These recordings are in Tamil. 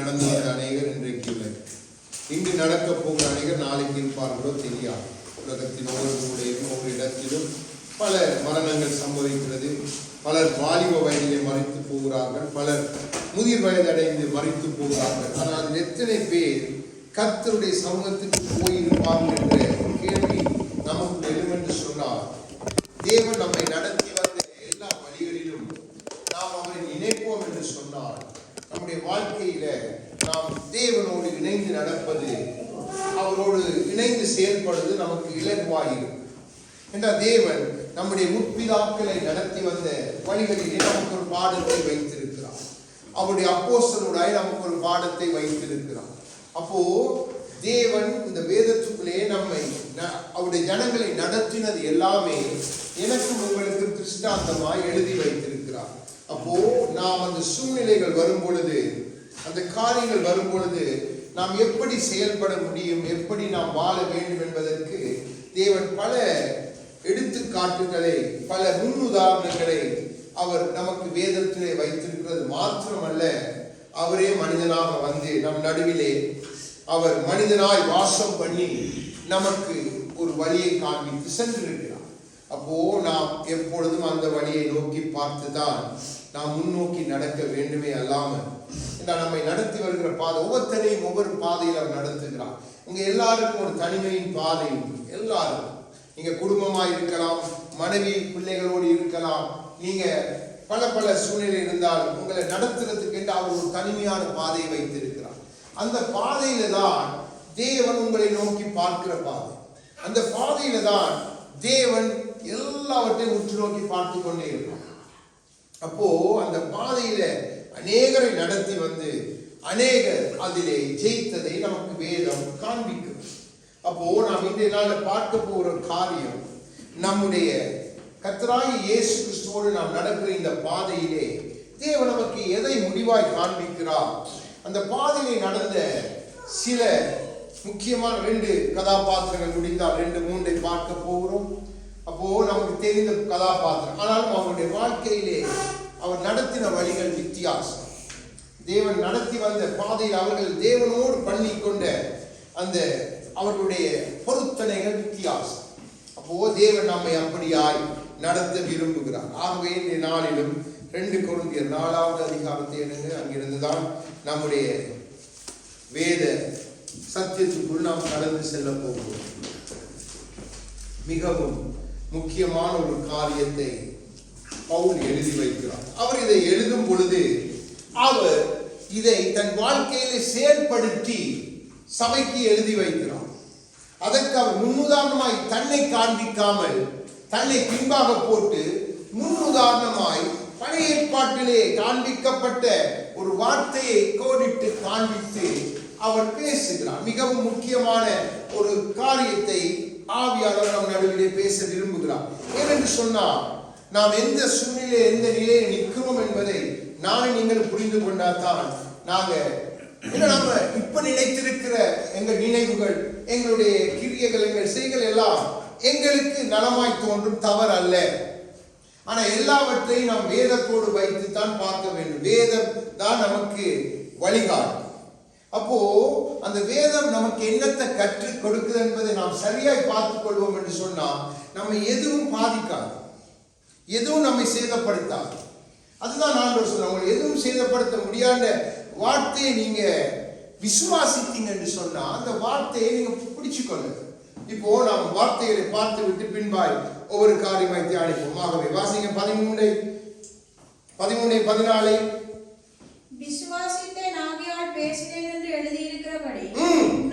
கடந்து வந்த அநேகர் இன்றைக்கு இல்லை. இங்கு நடக்கப் போகிற அநேகர் நாளைக்கு இருப்பார்களோ தெரியாது. உலகத்தின் ஒவ்வொரு இடத்திலும் பல மரணங்கள் சம்பவிக்கிறது. பலர் வாலிப வயதிலே மறித்து போகிறார்கள், பலர் முதிர் வயது அடைந்து மறித்து போகிறார்கள். ஆனால் எத்தனை பேர் கர்த்தருடைய சமூகத்துக்கு போயிருப்பார்கள் என்ற கேள்வி நமக்கு எழும் என்று சொன்னார். தேவன் நம்மை நடத்தி வந்த எல்லா வழிகளிலும் நாம் அவரை நினைப்போம் என்று சொன்னார். நம்முடைய வாழ்க்கையில நாம் தேவனோடு இணைந்து நடப்பது, அவரோடு இணைந்து செயல்படுவது நமக்கு இலகுவாயிருக்கும். என்றால் தேவன் நம்முடைய முற்பிதாக்களை நடத்தி வந்த வழிகளிலே நமக்கு ஒரு பாடத்தை வைத்திருக்கிறார். அவருடைய அப்போஸ்தலரோடாய் நமக்கு ஒரு பாடத்தை வைத்திருக்கிறார். அப்போ தேவன் இந்த வேதத்துக்குள்ளே நம்மை அவருடைய ஜனங்களை நடத்தினது எல்லாமே எனக்கும் உங்களுக்கு திருஷ்டாந்தமாய் எழுதி வைத்திருக்கிறார். அப்போ நாம் அந்த சூழ்நிலைகள் வரும் பொழுது, அந்த காரியங்கள் வரும் பொழுது நாம் எப்படி செயல்பட முடியும், எப்படி நாம் வாழ வேண்டும் என்பதற்கு தேவன் பல எடுத்துக்காட்டுகளை, பல முன்னுதாரணங்களை அவர் நமக்கு வேதத்திலே வைத்திருக்கிறது மாத்திரமல்ல, அவரே மனிதனாக வந்து நம் நடுவிலே அவர் மனிதனாய் வாசம் பண்ணி நமக்கு ஒரு வழியை காண்பித்து சென்றிருக்கிறார். அப்போ நாம் எப்பொழுதும் அந்த வழியை நோக்கி பார்த்துதான் நாம் முன்னோக்கி நடக்க வேண்டுமே அல்லாமல், நம்மை நடத்தி வருகிற பாதை ஒவ்வொருத்தரையும் ஒவ்வொரு பாதையில் அவர் நடத்துகிறார். உங்க எல்லாருக்கும் ஒரு தனிமையின் பாதை உண்டு. எல்லாரும் நீங்க குடும்பமாய் இருக்கலாம், மனைவி பிள்ளைகளோடு இருக்கலாம், நீங்க பல பல சூழ்நிலை இருந்தால் உங்களை நடத்துறதுக்கு என்று அவர் ஒரு தனிமையான பாதையை வைத்திருக்கிறார். அந்த பாதையில தான் தேவன் உங்களை நோக்கி பார்க்கிற பாதை. அந்த பாதையில தான் தேவன் எல்லாவற்றையும் உற்று நோக்கி பார்த்து கொண்டே இருக்கிறார். அப்போ அந்த பாதையில அநேகரை நடத்தி வந்து அநேகர் அதிலே ஜெயித்ததை நமக்கு வேதம் காண்பிக்கும். அப்போ நாம் இன்றைய நாளில் பார்க்க போகிற காரியம், நம்முடைய கர்த்தராகிய இயேசு கிறிஸ்துவோடு நாம் நடக்கிற இந்த பாதையிலே தேவன் நமக்கு எதை முடிவாய் காண்பிக்கிறார். அந்த பாதையிலே நடந்த சில முக்கியமான 2 கதாபாத்திரங்கள் முடிந்தால் 2-3 பார்க்க போகிறோம். அப்போ நமக்கு தெரிந்த கதாபாத்திரம், ஆனாலும் அவருடைய வாழ்க்கையிலே அவர் நடத்தின வழிகள் வித்தியாசம். தேவன் நடத்தி வந்த பாதையில் அவர்கள் தேவனோடு பண்ணிக்கொண்ட அந்த அவர்களுடைய பொருத்தனைகள் வித்தியாசம். அப்போ தேவன் நம்மை அப்படியாய் நடத்த விரும்புகிறார். ஆகவே இந்த நாளிலும் 2 கொரிந்தியர் 4வது அதிகாரத்தை எடுங்க. அங்கிருந்துதான் நம்முடைய வேத சத்தியத்துக்குள் நாம் கடந்து செல்ல போகிறோம். மிகவும் முக்கியமான ஒரு காரியத்தை பவுல் எழுதி வைக்கிறார். அவர் இதை எழுதும் பொழுது அவர் இதை தன் வாழ்க்கையிலே செயல்படுத்தி சபைக்கு எழுதி வைக்கிறார். அதற்கு அவர் முன்னுதாரணமாய் தன்னை காண்பிக்காமல் தன்னை பின்பாக போட்டு முன்னுதாரணமாய் பழைய ஏற்பாட்டிலே காண்பிக்கப்பட்ட ஒரு வார்த்தையை கோடிட்டு காண்பித்து அவர் பேசுகிறார். மிகவும் முக்கியமான ஒரு காரியத்தை ஆவியாளர் நம் நடுவிலே பேச விரும்புகிறார். ஏனென்று சொன்னால், நாம் எந்த சூழ்நிலை எந்த நிலையில் நிற்கிறோம் என்பதை நானும் நீங்கள் புரிந்து கொண்டால்தான் நாம இப்ப நினைத்திருக்கிற எங்கள் நினைவுகள், எங்களுடைய கிரியைகள், எங்கள் செய்கள் எல்லாம் எங்களுக்கு நலமாய் தோன்றும், தவறு அல்ல. ஆனா எல்லாவற்றையும் நாம் வேதத்தோடு வைத்து தான் பார்க்க வேண்டும். வேதம் தான் நமக்கு வழிகாட்டும். அப்போ அந்த வேதம் நமக்கு என்னத்தை கற்றுக் கொடுக்குது என்பதை நாம் சரியாய் பார்த்துக் கொள்வோம் என்று சொன்னால் நம்ம எதுவும் பாதிக்காது, எதுவும் நம்மை சேதப்படுத்தாது. அதுதான் நான் சொல்றேன், எதுவும் சேதப்படுத்த முடியாத வார்த்தையை நீங்க விசுவாசித்தீங்க என்று சொன்னா அந்த வார்த்தையை நீங்க பிடிச்சுக்கொள்ளுங்க. இப்போ நாம் வார்த்தைகளை பார்த்து விட்டு பின்பாய் ஒவ்வொரு காரியமாய் தியானிப்போம். ஆகவே வாசிங்க 13:14. விசுவாசித்த ஆவியால் பேசினேன் என்று எழுதியிருக்கிறபடி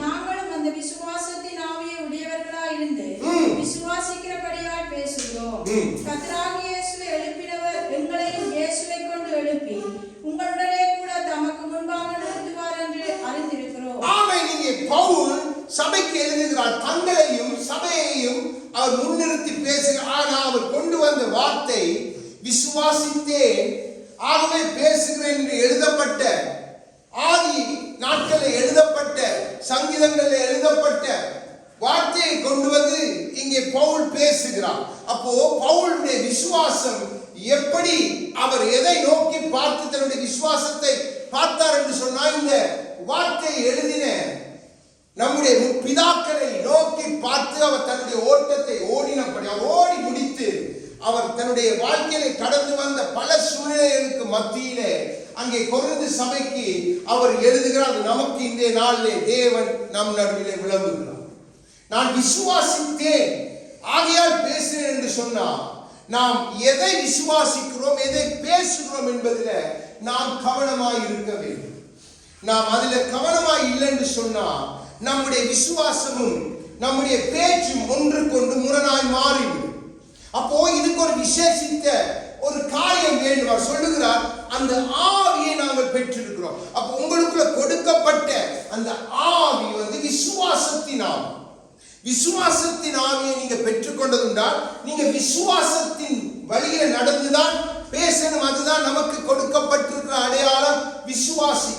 நாங்களும் அந்த விசுவாசத்தின் ஆவியை உடையவர்களாய் இருந்து விசுவாசிக்கிறபடியால் பேசுகிறோம். கர்த்தராகிய இயேசுவை எழுப்பினவர் எங்களையும் இயேசுவை கொண்டு எழுப்பி உங்களுடனே கூட தமக்கு முன்பாக நிறுத்துவார் என்று அறிந்திருக்கிறோம். ஆமென். இங்கே பவுல் சபைக்கு எழுதுகிறார். தங்களையும் சபையையும் அவர் முன்னிறுத்தி பேசுகிறார். ஆனால் அவர் கொண்டு வந்த வார்த்தை விசுவாசித்தேன் ஆகவே பேசுகிறேன் என்று எழுதப்பட்ட, ஆதி நாட்களில் எழுதப்பட்ட, சங்கீதங்களில் எழுதப்பட்ட வார்த்தையை கொண்டு வந்து இங்கே பவுல் பேசுகிறார். அப்போ பவுலுடைய விசுவாசம் எப்படி, அவர் எதை நோக்கி பார்த்து தன்னுடைய விசுவாசத்தை பார்த்தார் என்று சொன்னால் இந்த வார்த்தையை எழுதின நம்முடைய பிதாக்களை நோக்கி பார்த்து அவர் தன்னுடைய ஓட்டத்தை ஓடினபடி அவர் ஓடி முடித்து அவர் தன்னுடைய வாழ்க்கையிலே கடந்து வந்த பல சூழ்நிலைகளுக்கு மத்தியிலே அங்கே கொரிந்து சபைக்கு அவர் எழுதுகிறார். நமக்கு இன்றைய நாளிலே தேவன் நம் நடுவிலே விளம்புகிறார். நான் விசுவாசித்தேன் ஆகையால் பேசுகிறேன் என்று சொன்னார். நாம் எதை விசுவாசிக்கிறோம், எதை பேசுகிறோம் என்பதில் நாம் கவனமாய் இருக்க வேண்டும். நாம் அதில் கவனமாய் இல்லை என்று சொன்னால் நம்முடைய விசுவாசமும் நம்முடைய பேச்சும் ஒன்றுக்கொண்டு முரணாய் மாறிவிடும். அப்போ இதுக்கு ஒரு விசேஷித்த ஒரு காரியம் வேண்டும். அவர் சொல்லுகிறார், அந்த ஆவியை நாங்கள் பெற்றிருக்கிறோம். அப்போ உங்களுக்குள்ள கொடுக்கப்பட்ட அந்த ஆவி விசுவாசத்தின் ஆவி. விசுவாசத்தின் ஆவியை நீங்க பெற்றுக்கொண்டதுண்டால் நீங்க விசுவாசத்தின் வழியில நடந்துதான் பேசணும். அதுதான் நமக்கு கொடுக்கப்பட்டிருக்கிற அடையாளம், விசுவாசி.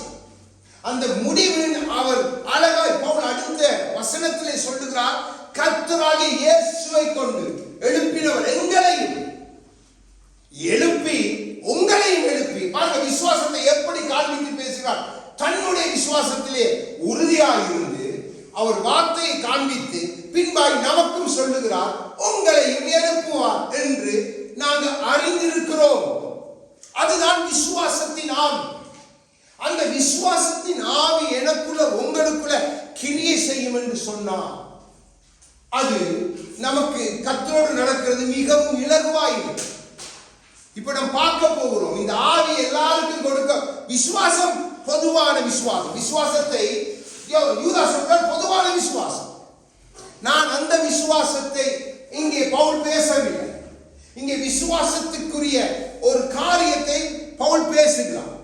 அந்த முடிவில் அவர் அழகாய் பவுல் அடுத்த வசனத்திலே சொல்லுகிறார், கர்த்தராகிய இயேசுவை கொண்டு எழுப்பினவர் எங்களையும் எழுப்பி உங்களையும் எழுப்பி. பாருங்க, விசுவாசத்தை எப்படி காண்பித்து பேசுகிறார். தன்னுடைய விசுவாசத்திலே உறுதியாக இருந்து அவர் வார்த்தையை காண்பித்து பின்பாய் நமக்கும் சொல்லுகிறார், உங்களையும் எழுப்புவார் என்று நாங்கள் அறிந்திருக்கிறோம். அதுதான் விசுவாசத்தின் ஆவி. அந்த விசுவாசத்தின் ஆவி எனக்குள்ள உங்களுக்குள்ள கிரியை செய்யும் என்று சொன்னார். அது நமக்கு கர்த்தரோடு நடக்கிறது மிகவும் இலகுவாயிருக்கு. இப்ப நம்ம பார்க்க போகிறோம். இந்த ஆவி எல்லாருக்கும் கொடுக்க விசுவாசம் பொதுவான விசுவாசம். விசுவாசத்தை யூதா சொல்றார், பொதுவான விசுவாசம். நான் அந்த விசுவாசத்தை இங்கே பவுல் பேசவில்லை. இங்கே விசுவாசத்துக்குரிய ஒரு காரியத்தை பவுல் பேசுகிறார்.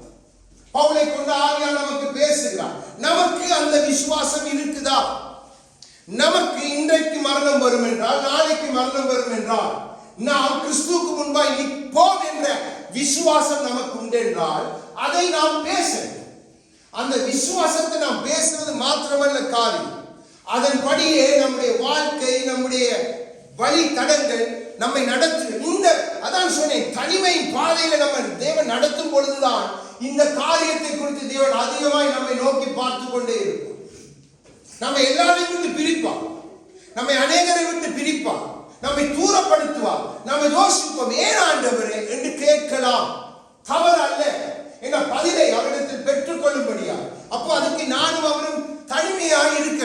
பவுலை கொண்ட ஆவியால் நமக்கு பேசுகிறார். நமக்கு அந்த விசுவாசம் இருக்குதா? நமக்கு இன்றைக்கு மரணம் வரும் என்றால், நாளைக்கு மரணம் வரும் என்றால், நாம் கிறிஸ்துவுக்கு முன்பாய் நிற்போம் என்ற விசுவாசம் நமக்கு உண்டு என்றால் அதை நாம் பேசணும். அந்த விசுவாசத்தை நாம் பேசுவது மாத்திரமல்ல காரியம், அதன்படியே நம்முடைய வாழ்க்கை, நம்முடைய வழி தடங்கள் நம்மை நடத்து. இந்த அதான் சொன்னேன், தனிமை பாதையில நம்ம தேவன் நடத்தும் பொழுதுதான் இந்த காரியத்தை குறித்து தேவன் அதிகமாய் நம்மை நோக்கி பார்த்து கொண்டே இருக்கும். நம்ம எல்லாரையும் விட்டு பிரிப்பார், நம்மை அநேகரை விட்டு பிரிப்பார், நம்மை தூரப்படுத்துவார். நம்ம யோசிப்போம், ஏன் ஆண்டவரே என்று கேட்கலாம், தவறு அல்ல. என்ற பதிலை அவரிடத்தில் பெற்றுக்கொள்ளும்படியா. அப்போ அதுக்கு நானும் அவரும் தனிமையாக இருக்க,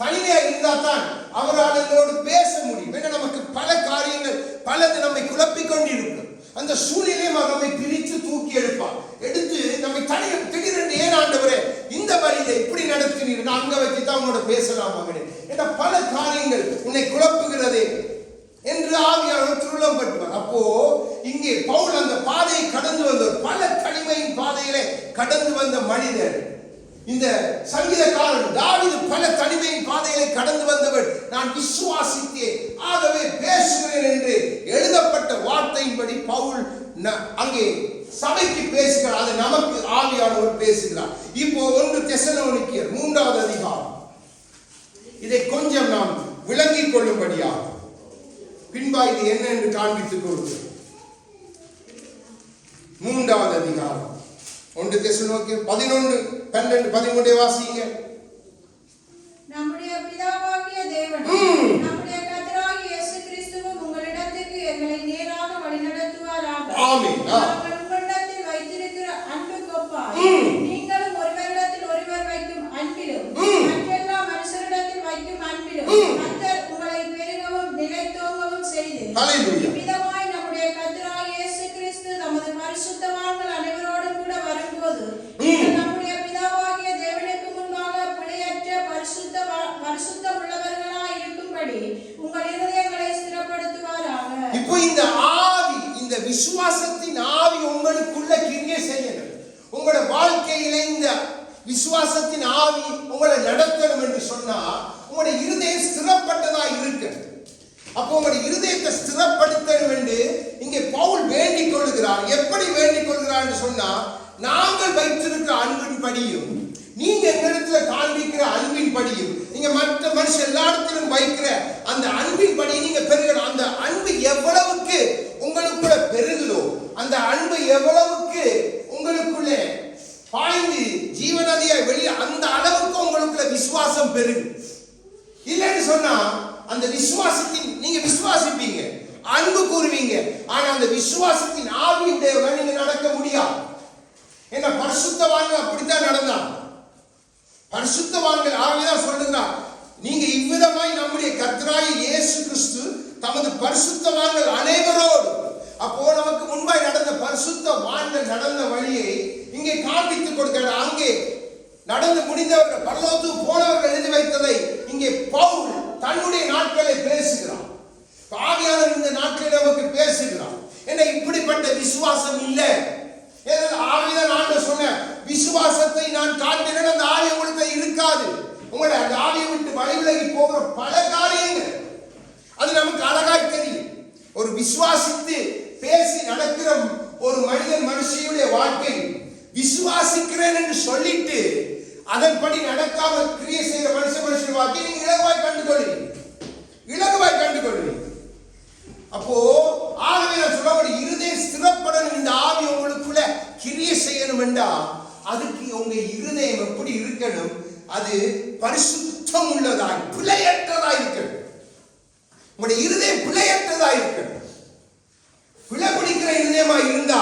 தனிமையாக இருந்தால் தான் அவரால் எங்களோடு பேச முடியும். ஏன்னா நமக்கு பல காரியங்கள் பலது நம்மை குழப்பிக் கொண்டிருக்கும். அந்த சூழ்நிலையை நம்மை பிரித்து தூக்கி எடுப்பார். எடுத்து நம்மை தனி திடீரென்று, ஏன் ஆண்டவரே இந்த வழியில இப்படி நடத்தினீர்கள், அங்க வச்சுதான் உன்னோட பேசலாம் மகனே என்ற பல காரியங்கள் உன்னை குழப்புகிறதே என்று ஆவியானவர் திருளம் பட்டுவார். அப்போ இங்கே பவுல் அந்த பாதையை கடந்து வந்தவர், பல தனிமையின் பாதையிலே கடந்து வந்த மனிதர். இந்த சங்கீதக்காரன் தாவீது பல தனிமையின் பாதைகளை கடந்து வந்தவர். நான் விசுவாசித்தேன் ஆகவே பேசுகிறேன் என்று எழுதப்பட்ட வார்த்தையின்படி பவுல் அங்கே சபைக்கு பேசுகிறார். அது நமக்கு ஆவியானவர் பேசுகிறார். இப்போ 1 தெசலோனிக்கேயர் 3வது அதிகாரம், இதை கொஞ்சம் நாம் விளங்கிக் கொள்ளும்படியாக பின்பா இது என்ன என்று காண்பித்துக் கொடுக்கிறோம். 3வது அதிகாரம் 1 தெசலோனிக்கேயர் 11:12-13 வாசிங்க. நம்முடைய பிதாவாகிய தேவன் நம்முடைய கர்த்தராகிய இயேசு கிறிஸ்துவும் உங்களிடத்துக்கு எங்களை நேராக வழிநடத்துவாராக. ஆமென். நாங்கள் உங்களிடத்தில் வைத்திருக்கிற அன்புக்கு ஒப்பாய் நீங்களும் ஒருவரிடத்தில் ஒருவர் வைக்கும் அன்பிலும் மற்றெல்லா மனுஷரிடத்தில் வைக்கும் அன்பிலும் கர்த்தர் உங்களை பெருகவும் நிலைத்தோங்கவும் செய்து இவ்விதமாய் நம்முடைய கர்த்தராகிய இயேசு கிறிஸ்து நமது பரிசுத்தவான்கள் அனைவரோடும் கூட வரும்போது நம்முடைய பிதாவாகிய தேவனுக்கு முன்பாக பிழையற்ற பரிசுத்த உள்ளவர்களாய் இருக்கும்படி உங்கள் இருதயங்களை ஸ்திரப்படுத்துவாராக. இப்போ இந்த ஆவி, இந்த விசுவாசத்தின் ஆவி உங்களுக்குள்ள கிரியை செய்யணும். உங்களோட வாழ்க்கையில இந்த விசுவாசத்தின் ஆவி உங்களை நடத்தணும் என்று சொன்னா உங்களுடைய இருதயம் ஸ்திரப்பட்டதா இருக்கு. அப்போ உங்களுடைய இருதயத்தை ஸ்திரப்படுத்தணும் என்று இங்கே பவுல் வேண்டிக் கொள்கிறார். எப்படி வேண்டிக் கொள்கிறார் என்று சொன்னா, நாங்கள் வைத்திருக்கிற அன்பின் படியும் நீங்க எங்களிடத்துல காண்பிக்கிற அன்பின் படியும் நீங்க மற்ற மனுஷன் எல்லா இடத்திலும் வைக்கிற அந்த அன்பின் படி நீங்க பெருகணும். அந்த அன்பு எவ்வளவுக்கு உங்களுக்குள்ள பெருகுதோ, அந்த அன்பு எவ்வளவுக்கு உங்களுக்குள்ளே பாய்ந்து ஜீவநதி பெருகும். இல்லைன்னு சொன்னா அந்த விசுவாசத்தின் நீங்க விசுவாசிப்பீங்க, அன்பு கூறுவீங்க, ஆனா அந்த விசுவாசத்தின் ஆவியுடைய நீங்க நடக்க முடியாது. ஏன்னா பரிசுத்தவான்கள் அப்படித்தான் நடந்தாங்க. பரிசுத்தவான்கள் ஆவிதான் சொல்லுகிறார், நீங்க இவ்விதமாய் நம்முடைய கர்த்தராகிய இயேசு கிறிஸ்து தமது பரிசுத்தவான்கள் அனைவரோடு, அப்போ நமக்கு முன்பாய் நடந்த பரிசுத்தவான்கள் நடந்த வழியை இங்கே காண்பித்துக் கொடுக்கிறார். அங்கே நடந்து முடிந்தவர்கள் பரலோகத்துக்கு போனவர்கள் எழுதி வைத்ததை இங்கே பவுல் தன்னுடைய நாட்களை பேசுகிறார். ஆவியானவர் இந்த நாட்களை நமக்கு பேசுகிறார். என்ன இப்படிப்பட்ட விசுவாசம் இல்லை. ஆவிதான் ஆண்டவர் சொன்ன விசுவாசத்தை நான் காண்கிறேன், அந்த ஆவி உங்களுக்கு இருக்காது. உங்களை அந்த ஆவியை விட்டு வழிவிலகி போகிற பல காரியங்கள் அது நமக்கு அழகாய் தெரியும். ஒரு விசுவாசித்து பேசி நடக்கிற ஒரு மனிதன் மனுஷனுடைய வாழ்க்கை விசுவாசிக்கிறேன் என்று சொல்லிட்டு அதன்படி நடக்காம கிரியை செய்கிற மனுஷன் வாழ்க்கை நீங்க இலகுவாய் கண்டுகொள்வீங்க. அப்போ ஆகவே நான் சொல்ல இருதயம் ஸ்திரப்படணும். இந்த ஆவி உங்களுக்குள்ள கிரியை செய்யணும் என்றா அதுக்கு உங்க இருதயம் எப்படி இருக்கணும்? அது பரிசுத்தம் உள்ளதாய் பிழையற்றதா இருக்கணும். உங்களுடைய இருதயம் பிழையற்றதா இருக்கணும். பிழை பிடிக்கிற இருதயமா இருந்தா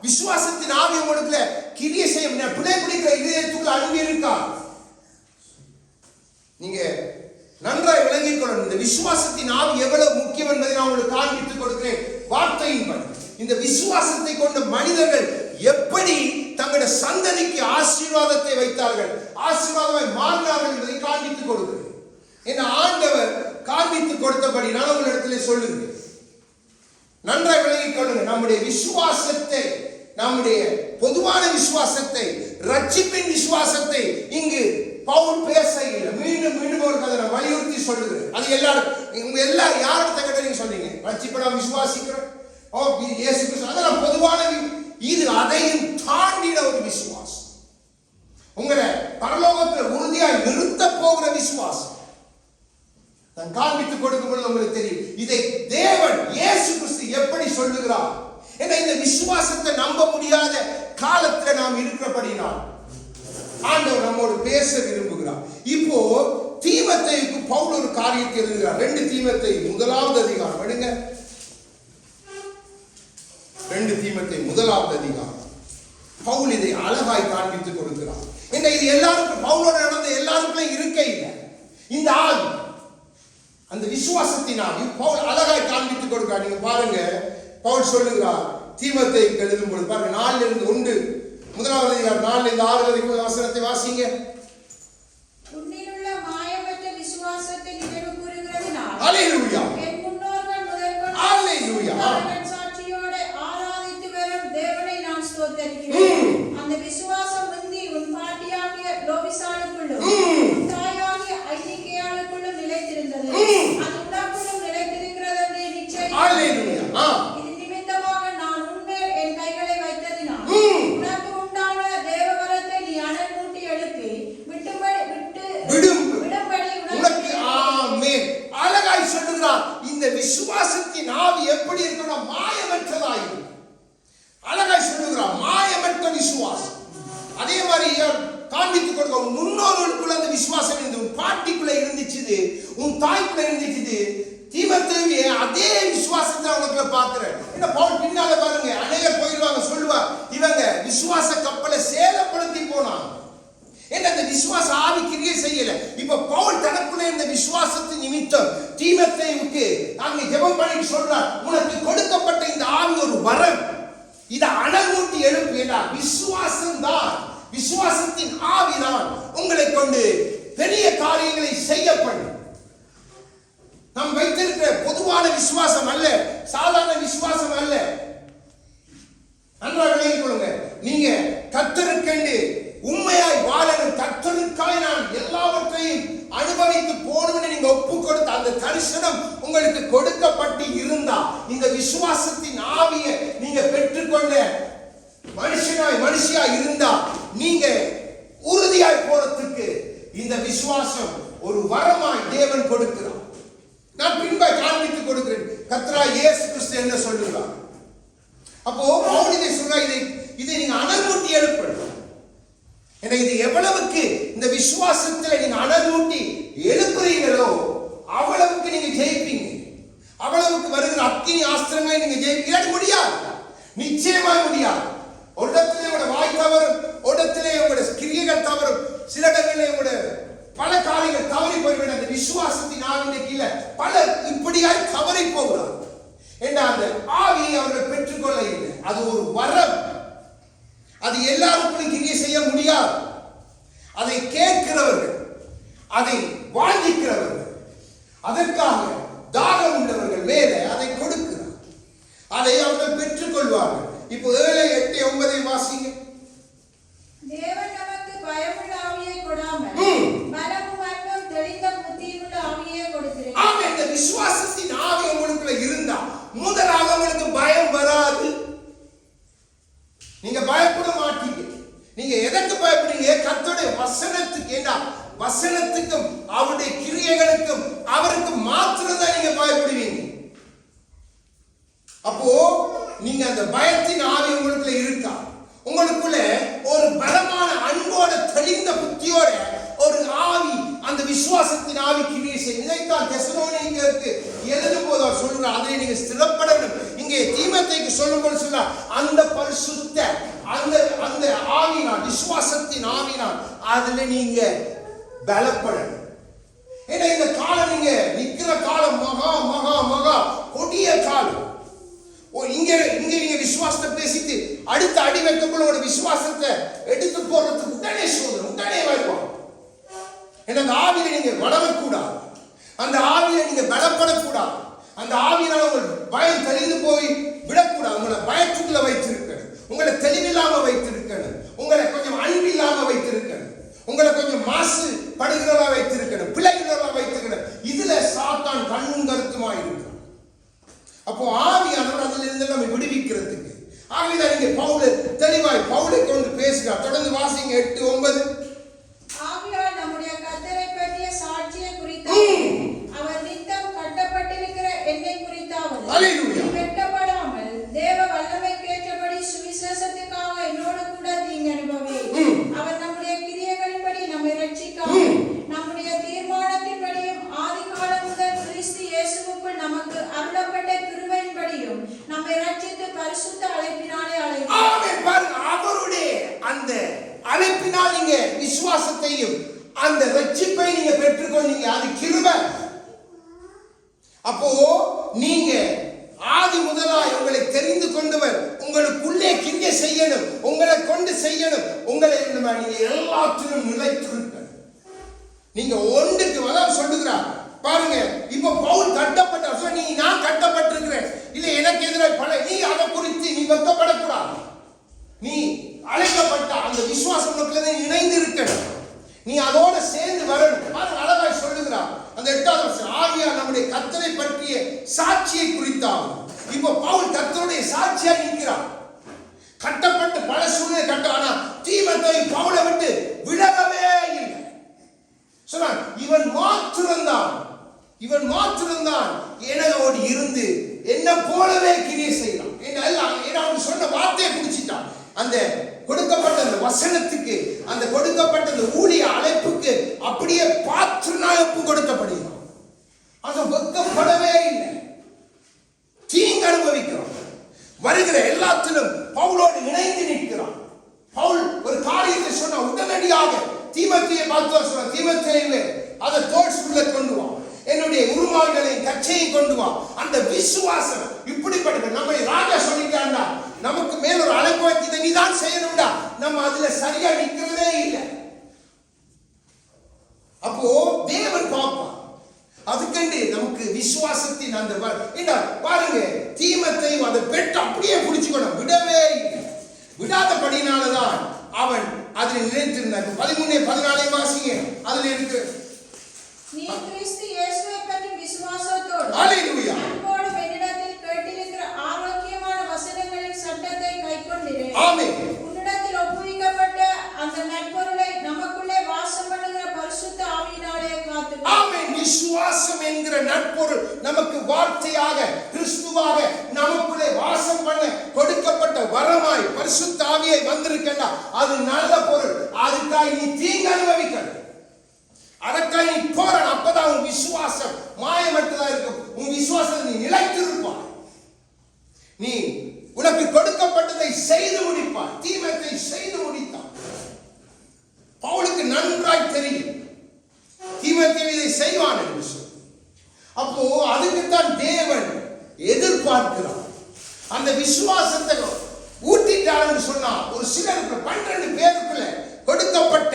விசுவாசத்தின் ஆவி உங்களுக்குள்ள கிரியை செய்ய பிழை பிடிக்கிற இதயத்துக்குள்ள அன்பு இருக்கா? நீங்க நன்றாய் விளங்கிக் கொள்ளணும். இந்த விசுவாசத்தின் ஆவி எவ்வளவு முக்கியம் என்பதை நான் உங்களுக்கு காண்பித்துக் கொடுக்கிறேன் வார்த்தையின்படி. இந்த விசுவாசத்தை கொண்ட மனிதர்கள் எப்படி தங்களுடைய சந்ததிக்கு ஆசீர்வாதத்தை வைத்தார்கள், ஆசீர்வாதமாய் மாறினார்கள் என்பதை காண்பித்துக் கொடுக்கிறேன். என் ஆண்டவர் காண்பித்துக் கொடுத்தபடி நான் உங்களிடத்திலே சொல்லுகிறேன். நன்றாய் விளங்கிக் கொள்ளுங்க. நம்முடைய விசுவாசத்தை, நம்முடைய பொதுவான விசுவாசத்தை, ரட்சிப்பின் விசுவாசத்தை இங்கு பவுல் பேசையில் மீண்டும் ஒரு கதை நான் வலியுறுத்தி சொல்லுகிறேன். அது எல்லாரும் உங்க எல்லாரும் யாருக்கு தங்கிட்ட நீங்க சொன்னீங்க ரட்சிப்பட விசுவாசிக்கிறேன், ஓ இயேசு கிறிஸ்து, அதெல்லாம் பொதுவான இது. அதையும் தாண்டின ஒரு விசுவாசம், உங்களை பரலோகத்தில் உறுதியாய் நிறுத்த போகிற விசுவாசம் நான் காண்பித்துக் கொடுக்கும் பொழுது உங்களுக்கு தெரியும். இதை தேவன் இயேசு கிறிஸ்து எப்படி சொல்லுகிறார். ஏன்னா இந்த விசுவாசத்தை நம்ப முடியாத காலத்தில் நாம் இருக்கிறபடினால் ஆண்டவர் நம்மோடு பேச விரும்புகிறார். இப்போ தீமோத்தேயுக்கு பவுல் ஒரு காரியத்தை எழுதுகிறார். 2 தீமோத்தேயு 1வது அதிகாரம் எடுங்க. 2 தீமோத்தேயு 1வது அதிகாரம். பவுல் இதை அழகாய் காண்பித்துக் கொடுக்கிறார். என்ன இது எல்லாருக்கும் பவுலோட நடந்த எல்லாருக்கும் இருக்க இல்லை. இந்த ஆவி, அந்த விசுவாசத்தின் ஆவி பவுல் அழகாய் காண்பித்துக் கொடுக்கிறார். நீங்க பாருங்க, பவுல் சொல்லுகிறார் தீமோத்தேயுக்கு எழுதும் பொழுது பாருங்க 4:1 1வது அதிகாரம் 4-6 வரைக்கும் வசனத்தை வாசிங்க. உன்னிலுள்ள மாயமற்ற விசுவாசத்தை நினைவு கூறுகிறதினால் ஹல்லேலூயா என் முன்னோர்கள் முதற்கொண்டு ஹல்லேலூயா சாட்சியோடு ஆராதித்து வரும் தேவனை நான் ஸ்தோத்திரிக்கிறேன். அந்த விசுவாசம் முந்தி உன் பாட்டியாகிய லோபிசாளுக்குள்ளும் உன் தாயாகிய ஐனிக்கேயாளுக்குள்ளும் நிலைத்திருந்தது. அது உனக்குள்ளும் நிலைத்திருக்கிறது என்று நிச்சயம். ஹல்லேலூயா. இது நிமித்தமாக நான் உன்மேல் என் கைகளை வைத்ததினால் உனக்கு உண்டான தேவவரத்தை நீ அனல் மூட்டி எழுப்பி விடும்படி உனக்கு. ஆமென். அழகாய் சொல்லுகிறார். இந்த விசுவாசத்தின் ஆவி எப்படி இருக்கணும்? மாயமற்றதாய். அழகாய் சொல்லுகிறார் மாயமற்ற விசுவாசம். அதே மாதிரி காண்பித்துக் கொடுக்க முன்னோர்களுக்குள்ள அந்த விசுவாசம் இருந்து, உன் பாட்டிக்குள்ள இருந்துச்சு, உன் தாய்க்குள்ள இருந்துச்சு. தீமோத்தேயுவே அதே விசுவாசத்தை அவங்களுக்குள்ள பார்க்கிறேன். என்ன பவுல் பின்னால பாருங்க, அநேகர் போயிடுவாங்க, சொல்லுவா இவங்க விசுவாச கப்பலை சேதப்படுத்தி போனாங்க. என்ன அந்த விசுவாச ஆவி கிரியை செய்யல. இப்ப பவுல் தனக்குள்ள இந்த விசுவாசத்தின் நிமித்தம் தீமோத்தேயுவுக்கு அங்கே ஜெபம் பண்ணி சொல்றார், உனக்கு கொடுக்கப்பட்ட இந்த ஆவி ஒரு வரம், இதை அனல் மூட்டி எழுப்பினா விசுவாசம் தான், விசுவாசத்தின் ஆவிதான் உங்களை கொண்டு பெரிய காரியங்களை செய்யப்படும். நாம் வைத்திருக்கிற பொதுவான விசுவாசம் அல்ல, சாதாரண விசுவாசம் அல்ல. நன்றாக விளங்கிக் கொள்ளுங்க. நீங்க கர்த்தருக்கென்று உண்மையாய் வாழணும், கர்த்தருக்காய் நான் எல்லாவற்றையும் அனுபவித்து போகணும்னு நீங்க ஒப்பு கொடுத்த அந்த தரிசனம் உங்களுக்கு கொடுக்கப்பட்டு இருந்தா, இந்த விசுவாசத்தின் ஆவியை நீங்க பெற்றுக்கொண்ட மனுஷியா இருந்தா, நீங்க உறுதியாய் போறதுக்கு இந்த விசுவாசம் ஒரு வரமாய் தேவன் கொடுக்கிறார். நான் பின்பாய் காண்பித்துக் கொடுக்கிறேன் கர்த்தராகிய இயேசு கிறிஸ்து என்ன சொல்லுகிறார். அப்போ பவுல் இதை சொல்ற, இதை நீங்க அனல் மூட்டி எழுப்பணும். இது எவ்வளவுக்கு இந்த விசுவாசத்துல நீங்க அனல் மூட்டி விசுவாசத்தின் ஆவியின் கீழே பலர் இப்படியாய் தவறி போகிறார். ஏன்னா அந்த ஆவியை அவர்கள் பெற்றுக்கொள்ள இல்லை. அது ஒரு வரம். அது எல்லாருக்கும் கிரியை செய்ய முடியாது. அதை கேட்கிறவர்கள், அதை வாஞ்சிக்கிறவர்கள், அதற்காக தாகம் உள்ளவர்கள் மேலே அதை கொடுக்கிறார். அதை அவர்கள் பெற்றுக்கொள்வார்கள். இப்போ 7, 8, 9 வாசிங்க. தேவன் நமக்கு பயமுள்ள ஆவியை கொடாமல் பலமும் அன்பும் தெளிந்த புத்தியுள்ள ஆவியை கொடுத்திருக்கிறார். ஆமே. இந்த விசுவாசத்தின் ஆவி உங்களுக்குள்ள இருந்தா முதலாவது உங்களுக்கு பயம் வராது. நீங்க பயப்பட மாட்டீங்க. நீங்க எதற்கு பயப்படுறீங்க? கர்த்தருடைய வசனத்துக்கு. ஏன்னா வசனத்துக்கும் அவருடைய கிரியைகளுக்கும் அவருக்கு மாத்திரம் தான் நீங்க பயப்படுவீங்க. அப்போ நீங்க அந்த பயத்தின் ஆவி உங்களுக்குள்ள இருக்கா? உங்களுக்குள்ள ஒரு பலமான அன்போட தெளிந்த புத்தியோட ஒரு ஆவி, அந்த விசுவாசத்தின் ஆவி கிரியை செய்யும். இதைத்தான் தெசலோனிக்கேயருக்கு எழுதும் போது அவர் சொல்றார், அதை நீங்க ஸ்திரப்படணும். இங்கே தீமோத்தேயுக்கு சொல்லும்போது சொல்றார், அந்த பரிசுத்த அந்த ஆவினால், விசுவாசத்தின் ஆவினால் அதுல நீங்க பலப்படணும். ஏன்னா இந்த காலம் நீங்க நிக்கிற காலம் மகா மகா மகா கொடிய காலம். இங்க நீங்க விசுவாசத்தை பேசிட்டு அடுத்த அடி வைக்கக்குள்ள ஒரு விசுவாசத்தை எடுத்து போறதுக்கு உடனே சோதனை, உடனே வருவாங்க. ஏன்னா அந்த ஆவியை நீங்க வளரக்கூடாது. அந்த ஆவியை நீங்க பலப்படக்கூடாது. அந்த ஆவியினால உங்கள் பயம் தெளிந்து போய் விடக்கூடாது. உங்களை பயத்துக்குள்ள வைத்திருக்கணும். உங்களை தெளிவில்லாம வைத்திருக்கணும். உங்களை கொஞ்சம் அன்பில்லாம வைத்திருக்கணும். உங்களை கொஞ்சம் மாசு படுகிறதா வைத்திருக்கணும். பிழைகிறதா வைத்திருக்கணும். இதுல சாத்தான் கண்ணும் கருத்துமா இருக்கு. அப்போ ஆவியானவர் அதில் இருந்து நம்ம விடுவிக்கிறதுக்கு ஆவிதான் நீங்க தெளிவாய் பவுலை கொண்டு பேசுகிறார். தொடர்ந்து வாசிங்க 8, 9. ஆவியால் நம்முடைய கர்த்தரை பற்றிய சாட்சியை குறித்து அவர் நித்தம் கட்டப்பட்டிருக்கிற என்னை குறித்தாவது வெட்டப்படாமல் தேவ வல்லமைக்கேற்றபடி சுவிசேஷத்துக்காக என்னோடு கூட தீங்கு அனுபவி. அவர் நம்முடைய கிரியைகளின்படி நம்மை ரட்சிக்காமல் நம்முடைய தீர்மானத்தின்படியும் ஆதி காலம் முதல் கிறிஸ்து இயேசுவுக்குள் நமக்கு அருளப்பட்ட கிருபையின்படியும் நம்மை ரட்சித்து பரிசுத்த அழைப்பினாலே அழைத்தார். அவருடைய அந்த அழைப்பினால் நீங்க விசுவாசத்தையும் அந்த ரட்சிப்பை நீங்க பெற்றுக்கொண்டீங்க. அது கிருபை. அப்போ நீங்க ஆதி முதலாய் உங்களை தெரிந்து கொண்டவர் உங்களுக்குள்ளே கிரியை செய்யணும், உங்களை கொண்டு செய்யணும். உங்களை நீங்க எல்லாத்திலும் நிலைத்திருக்க நீங்க ஒன்றுக்கு வளம் சொல்லுகிறார். பாருங்க, இப்ப பவுல் கட்டப்பட்ட நீ நான் கட்டப்பட்டிருக்கிறேன் இல்ல எனக்கு எதிராக பல நீ அதை குறித்து நீ வெட்கப்படக்கூடாது. நீ அழைக்கப்பட்ட அந்த விசுவாசம் இணைந்து இருக்கணும். நீ அதோட சேர்ந்து வரணும். அழகாய் சொல்லுகிறார் அந்த 8வது வசனம். ஆவியா நம்முடைய கர்த்தரை பற்றிய சாட்சியை குறித்தாகும். இப்ப பவுல் கர்த்தருடைய சாட்சியா நிற்கிறார். கட்டப்பட்டு பல சூழ்நிலை கட்ட. ஆனா தீமோத்தேயு பவுலை விட்டு விலகவே இல்லை. சொன்னான் இவன் மாத்திரம்தான் என்னோடு இருந்து என்ன போலவே கிரியை செய்யலாம். அவன் சொன்ன வார்த்தையை பிடிச்சிட்டான். அந்த கொடுக்கப்பட்ட அந்த வசனத்துக்கு, அந்த கொடுக்கப்பட்ட அந்த ஊழிய அழைப்புக்கு அப்படியே பாத்திரனாயப்பு கொடுக்கப்படுகிறான். அது வெட்கப்படவே இல்லை. தீங்கு அனுபவிக்கிறான். வருகிற எல்லாத்திலும் பவுலோடு இணைந்து நிற்கிறான். பவுல் ஒரு காரியத்தை சொன்ன உடனடியாக தீமோத்தேயுவை பார்த்து சொன்ன, தீமோத்தேயுவே அதை தோல் சுள்ள கொண்டு வா, என்னுடைய உருமால்களையும் கச்சையும் கொண்டு வா. அந்த விசுவாசம் இப்படிப்பட்ட நம்மை ராஜா சொல்லிட்டாண்டா, நமக்கு மேல் ஒரு அழைப்பு வைத்து நீ தான் செய்யணும்டா, நம்ம அதுல சரியா நிற்கிறதே இல்லை. அப்போ தேவன் பார்ப்பான். அதுக்கண்டு நமக்கு விசுவாசத்தின் அந்த பாருங்க, தீமோத்தேயு அதை பெற்று அப்படியே பிடிச்சுக்கணும், விடவே இல்லை. விடாதபடினாலதான் அவன் அதில் நினைத்திருந்தார். 13, 14 வாசிங்க. அதுல இருக்கு, நீ கிறிஸ்து இயேசுவை பற்றி விசுவாசத்தோடு ஹல்லேலூயா அன்போடு என்னிடத்தில் கேட்டிருக்கிற ஆரோக்கியமான வசனங்களின் சட்டத்தை கைக்கொண்டிரு. ஆமென். உன்னிடத்தில் ஒப்புவிக்கப்பட்ட அந்த நற்பொருளை நமக்குள்ளே வாசம் பண்ணுகிற பரிசுத்த ஆவியினாலே காத்துக்கொள். ஆமென். விசுவாசம் என்கிற நற்பொருள் நமக்கு வார்த்தையாக கிறிஸ்துவாக நமக்குள்ளே வாசம் பண்ண கொடுக்கப்பட்ட வரமாய் பரிசுத்த ஆவியை வந்திருக்கா. அது நல்ல பொருள். அதுக்காக நீ தீங்கு அனுபவிக்கணும். அதற்காக நீ போராட. அப்பதான் உன் விசுவாசம் மாயமற்றதா இருக்கும். உன் விசுவாசம் நீ நிலைத்திருப்பாய். நீ உனக்கு கொடுக்கப்பட்டதை செய்து முடிப்பாய். தீமோத்தேயு செய்து முடித்தான். பவுலுக்கு நன்றாய் தெரியும். தீமோத்தேயு இதை செய்வான் என்று சொல்லி. அப்போ அதுக்குத்தான் தேவன் எதிர்பார்க்கிறார். அந்த விசுவாசத்தை ஊட்டிட்டான்னு சொன்னா ஒரு சிலருக்கு 12 பேருக்குள்ள கொடுக்கப்பட்ட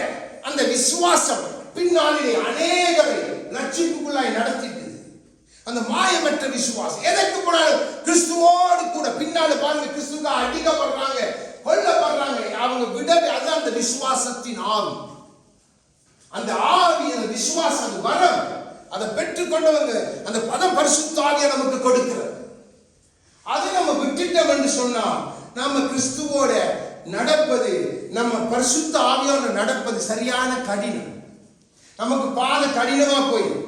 அந்த விசுவாசம் பின்னாலே அநேகரை ரட்சிப்புக்குள்ளாய் நடத்திட்டு அந்த மாயமற்ற விசுவாசம் எதற்கு போனாலும் கிறிஸ்துவோடு கூட பின்னால பாருங்க, கிறிஸ்துவ அடிக்கப்படுறாங்க, கொல்லப்படுறாங்க, அவங்க விடவே அதுதான் அந்த விசுவாசத்தின் ஆவி. அந்த ஆவி, அந்த விசுவாசம், அந்த வரம், அதை பெற்றுக்கொண்டவங்க அந்த பதம் பரிசுத்த ஆவியை நமக்கு கொடுக்கிறது. அதை நம்ம விட்டுட்டோம் என்று சொன்னா நம்ம கிறிஸ்துவோட நடப்பது, நம்ம பரிசுத்த ஆவியோட நடப்பது சரியான கடினம். நமக்கு பாத கடினமா போயிடும்.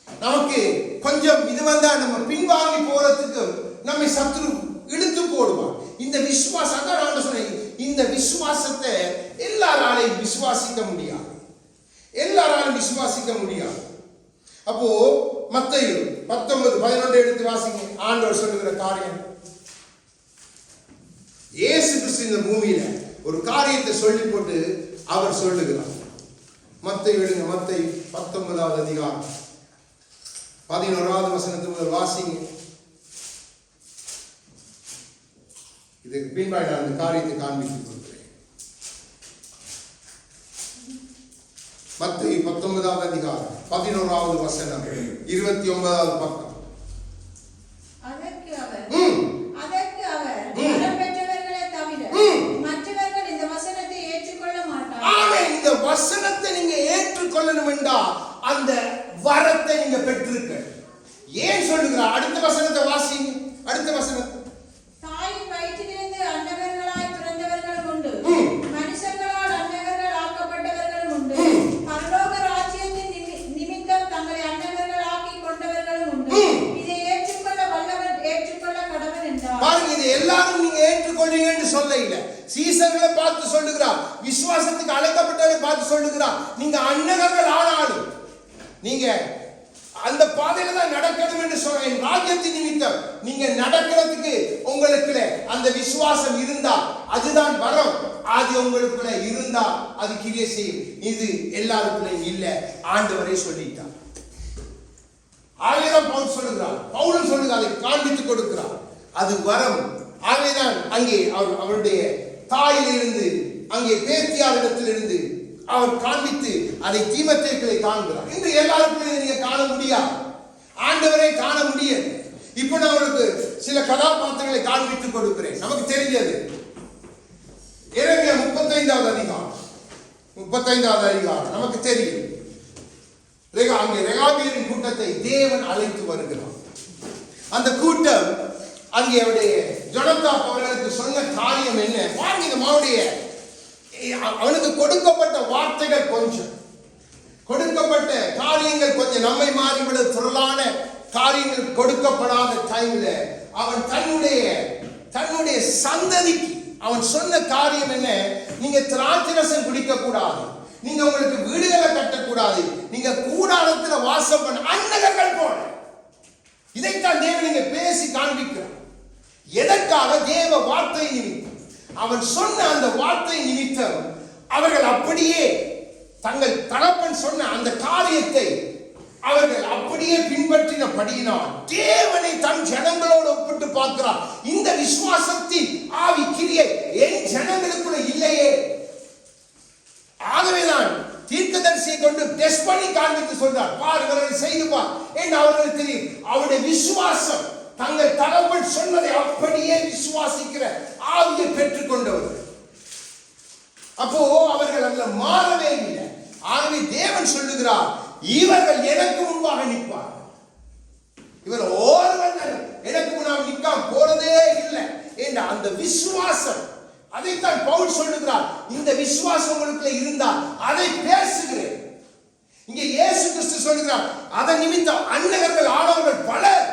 நமக்கு கொஞ்சம் இது வந்தா நம்ம பின்வாங்கி போறதுக்கு நம்மை சத்துரு இழுத்து போடுவான். இந்த விசுவாசம் தான் நான் சொன்னேன், இந்த விசுவாசத்தை எல்லாராலையும் விசுவாசிக்க முடியாது, எல்லாராலும் விசுவாசிக்க முடியாது. அப்போ மத்தேயு 19:11 எடுத்து வாசிங்க. ஆண்டவர் சொல்லுகிற காரியம், இயேசு கிறிஸ்து இந்த பூமியில ஒரு காரியத்தை சொல்லி போட்டு அவர் சொல்லுகிறார். மத்தேயு எடுங்க, மத்தேயு 19வது அதிகாரம் 11வது வசனத்து முதல் வாசிங்க. இதுக்கு பின்பாய் நான் இந்த காரியத்தை காண்பித்துக் கொள்கிறேன். மத்தேயு 19வது அதிகாரம் 11வது வசனம் 29வது பக்கம். அதற்கு அவர் வரம் பெற்றவர்களே தவிர மற்றவர்கள் இந்த வசனத்தை ஏற்றுக்கொள்ள மாட்டார்கள். ஆமென். இந்த வசனத்தை நீங்க ஏற்றுக்கொள்ளணும் என்றால் அந்த வரத்தை நீங்க பெற்றிருக்க. ஏன் சொல்லுகிறார்? அடுத்த வசனத்தை வாசிங்க. அடுத்த வசனத்தை, தாயின் வயிற்றிலிருந்து அன்னவர்களாய் பிறந்தவர்களும் உண்டு, மனுஷர்களால் அன்னவர்கள் ஆக்கப்பட்டவர்களும் உண்டு, பரலோக ராஜ்யத்தின் நிமித்தம் தங்களை அன்னவர்கள் ஆக்கி கொண்டவர்களும் உண்டு. இதை ஏற்றுக்கொள்ள வல்லவன் ஏற்றுக்கொள்ள கடவன் என்றார். பாருங்க, இது எல்லாரும் நீங்க ஏற்றுக்கொள்வீங்கன்னு சொல்ல இல்ல, சீசர்களை பார்த்து சொல்லுகிறார், விசுவாசத்துக்கு அழைக்கப்பட்டவர்களை பார்த்து சொல்லுகிறார். நீங்க அன்னவர்கள் ஆனாலும் நீங்க அந்த பாதையில தான் நடக்கணும் என்று சொல்றேன். ராஜ்யத்தின் நிமித்தம் நீங்க நடக்கிறதுக்கு உங்களுக்குள்ள அந்த விசுவாசம் இருந்தா அதுதான் வரம். அது உங்களுக்குள்ள இருந்தா அது கிரியை செய்யும். இது எல்லாருக்குள்ளே இல்ல, ஆண்டவரே சொல்லிட்டார். ஆகவேதான் பவுல் சொல்லுகிறார், பவுலும் சொல்லுகிறார், அதை காண்பித்துக் கொடுக்கிறார். அது வரம். ஆகவேதான் அங்கே அவருடைய தாயிலிருந்து, அங்கே பேத்தியாரிடத்திலிருந்து அவர் காண்பித்து அதை தீமோத்தேயுவை காண்கிறார். இன்று எல்லாருக்கும் நீங்க காண முடியாது, ஆண்டவரை காண முடியாது. இப்போ நான் உங்களுக்கு சில கதாபாத்திரங்களை காண்பித்துக் கொடுக்கிறேன். நமக்கு தெரிஞ்சது எரேமியா 35வது அதிகாரம் நமக்கு தெரியும். அங்கே ரெகாபியரின் கூட்டத்தை தேவன் அழைத்து வருகிறார். அந்த கூட்டம் அங்கே அவருடைய ஜொனத்தாப் அவர்களுக்கு சொன்ன காரியம் என்ன பாருங்க. இந்த மாவுடைய அவனுக்கு கொடுக்கப்பட்ட வார்த்தைகள் கொஞ்சம், கொடுக்கப்பட்ட காரியங்கள் கொஞ்சம், நம்மை மாறிவிட திரளான காரியங்கள் கொடுக்கப்படாத டைம்ல அவன் தன்னுடைய சந்ததிக்கு அவன் சொன்ன காரியம் என்ன? நீங்க திராட்சை ரசம் குடிக்க கூடாது, நீங்க உங்களுக்கு வீடுகளை கட்டக்கூடாது, நீங்க கூடாரத்தில் வாசம் பண்ண அன்னகர்கள் போல. இதைத்தான் தேவன் நீங்க பேசி காண்பிக்கிறார். எதற்காக? தேவ வார்த்தை நிமித்தம். அவன் சொன்ன அந்த வார்த்தை நிமித்தம் அவர்கள் அப்படியே தங்கள் தகப்பன் சொன்ன அந்த காரியத்தை அவர்கள் அப்படியே பின்பற்றினபடியினால் தேவனை தன் ஜனங்களோடு ஒப்பிட்டு பார்க்கிறார். இந்த விசுவாசத்தின் ஆவி கிரியை என் ஜனங்களுக்குள்ள இல்லையே. ஆகவேதான் தீர்க்கதரிசியை கொண்டு டெஸ்ட் பண்ணி காண்பித்து சொல்றார், பார் இவர்கள் செய்து பார் என்று அவர்களுக்கு தெரியும். அவருடைய விசுவாசம் தங்கள் தகப்பன் சொன்னதை அப்படியே விசுவாசிக்கிற ஆவியை பெற்றுக் கொண்டவர்கள். அப்போ அவர்கள் அதில் மாறவே இல்லை. ஆகவே தேவன் சொல்லுகிறார், இவர்கள் எனக்கு முன்பாக நிற்பார். இவர் ஒருவன் எனக்கு முன்பாக நிற்காம போறதே இல்லை என்ற அந்த விசுவாசம், அதைத்தான் பவுல் சொல்லுகிறார். இந்த விசுவாசம் உங்களுக்கு இருந்தால் அதை பேசுகிறேன். இங்கே இயேசு கிறிஸ்து சொல்லுகிறார், அதன் நிமித்தம் அன்னகர்கள் ஆனவர்கள் பலர்,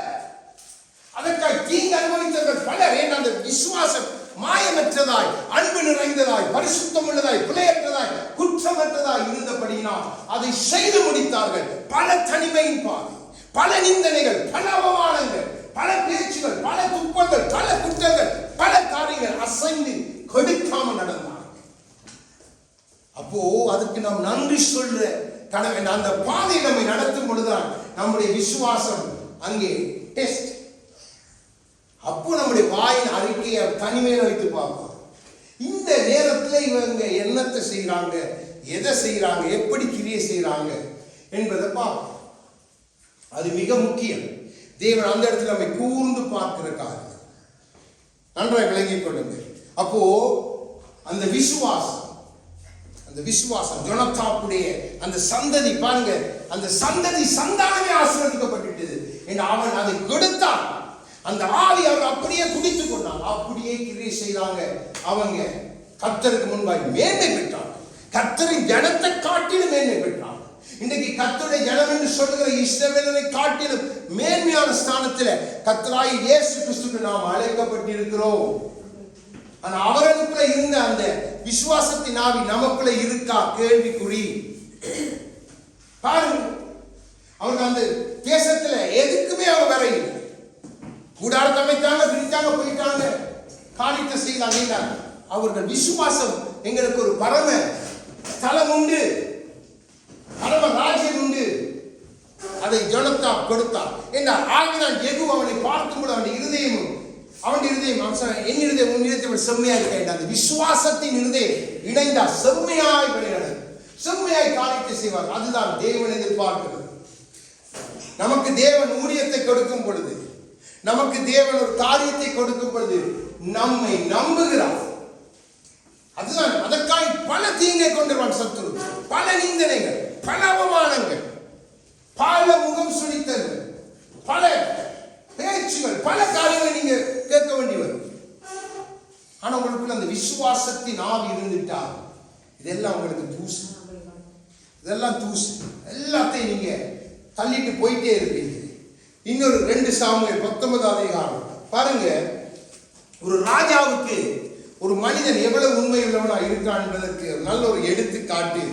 அதற்காக தீங்கு அனுபவித்தவர்கள் பலர். ஏன்? அந்த விசுவாசம் மாயமற்றதாய், அன்பு நிறைந்ததாய், பரிசுத்தம் உள்ளதாய், பிழையற்றதாய், குற்றமற்றதாய் இருந்தபடியினால் அதை செய்து முடித்தார்கள். பல தனிமையின் பாதை, பல நிந்தனைகள், பல அவமானங்கள், பல பேச்சுகள், பல துப்பங்கள், பல குற்றங்கள், பல காரியங்கள் அசைந்து கொடுக்காமல் நடந்தார்கள். அப்போ அதுக்கு நாம் நன்றி சொல்ற அந்த பாதை நம்மை நடத்தும் பொழுதுதான் நம்முடைய விசுவாசம் அங்கே டெஸ்ட். அப்போ நம்முடைய வாயின் அறிக்கையை தனிமையில வைத்து பார்ப்போம். இந்த நேரத்தில் இவங்க என்னத்தை செய்யறாங்க, எதை செய்யறாங்க, எப்படி கிரியை செய்யறாங்க என்பதை பார்ப்போம். அது மிக முக்கியம். தேவன் அந்த இடத்துல நம்மை கூர்ந்து பார்க்கிற காரியம். நன்றாக விளங்கிக் கொள்ளுங்க. அப்போ அந்த விசுவாசம் ஜோனத்தானுடைய அந்த சந்ததி பாருங்க, அந்த சந்ததி சந்தானமே ஆசீர்வதிக்கப்பட்டுட்டது என்று அவன் அதை கொடுத்தான். அந்த ஆவி அவர் அப்படியே குடித்துக் கொண்டான். அப்படியே கிரியை செய்தாங்க. அவங்க கர்த்தருக்கு முன்பாய் மேன்மை பெற்றாங்க. கர்த்தரின் ஜனத்தை காட்டிலும் மேன்மை பெற்றாங்க. இன்றைக்கு கர்த்தருடைய ஜனம் என்று சொல்லுகிற இஸ்ரவேலரை காட்டிலும் மேன்மையான ஸ்தானத்தில் கர்த்தராகிய இயேசு கிறிஸ்துவுக்கு நாம் அழைக்கப்பட்டிருக்கிறோம். ஆனா அவர்களுக்குள்ள இருந்த அந்த விசுவாசத்தின் ஆவி நமக்குள்ள இருக்கா? கேள்விக்குறி. பாருங்க, அவர்கள் அந்த தேசத்துல எதுக்குமே அவங்க வர இல்லை. கூடாரத்தை அமைத்தாங்க, பிரித்தாங்க, போயிட்டாங்க, காரியத்தை செய்யலாங்க. அவர்கள் விசுவாசம் எங்களுக்கு ஒரு பரம ஸ்தலம் உண்டு, பரம ராஜ்யம் உண்டு, அதை ஜோனத்தான் கொடுத்தார் என்றார். ஆகினால் யெகூ அவனை பார்க்கும்போது அவனுடைய இருதயம் என் இருதயம் உன் இருதயம் செம்மையா இருக்க. அந்த விசுவாசத்தின் இருதயம் இணைந்தார். செம்மையாய் வழிநடக்கும், செம்மையாய் காரியத்தை செய்வார். அதுதான் தேவன் எதிர்பார்க்கிறது. நமக்கு தேவன் ஊழியத்தை கொடுக்கும் பொழுது, நமக்கு தேவன் ஒரு காரியத்தை கொடுக்கும் பொழுது நம்மை நம்புகிறார். அதுதான். அதற்காக பல தீங்கை கொண்டுவான் சத்துரு, பல நிந்தனைகள், பல அவமானங்கள், பல முகம் சுழித்தல்கள், பல பேச்சுகள், பல காரியங்களை நீங்க கேட்க வேண்டி வரும். ஆனா உங்களுக்குள்ள அந்த விசுவாசத்தின் ஆவி இருந்துட்டா இதெல்லாம் உங்களுக்கு தூசு, இதெல்லாம் தூசு, எல்லாத்தையும் நீங்க தள்ளிட்டு போயிட்டே இருப்பீங்க. இன்னொரு 2 சாமுவேல் 19 அதிகாரம் பாருங்க. ஒரு ராஜாவுக்கு ஒரு மனிதன் எவ்வளவு உண்மை உள்ளவனா இருக்கான் என்பதற்கு நல்ல ஒரு எடுத்துக்காட்டு.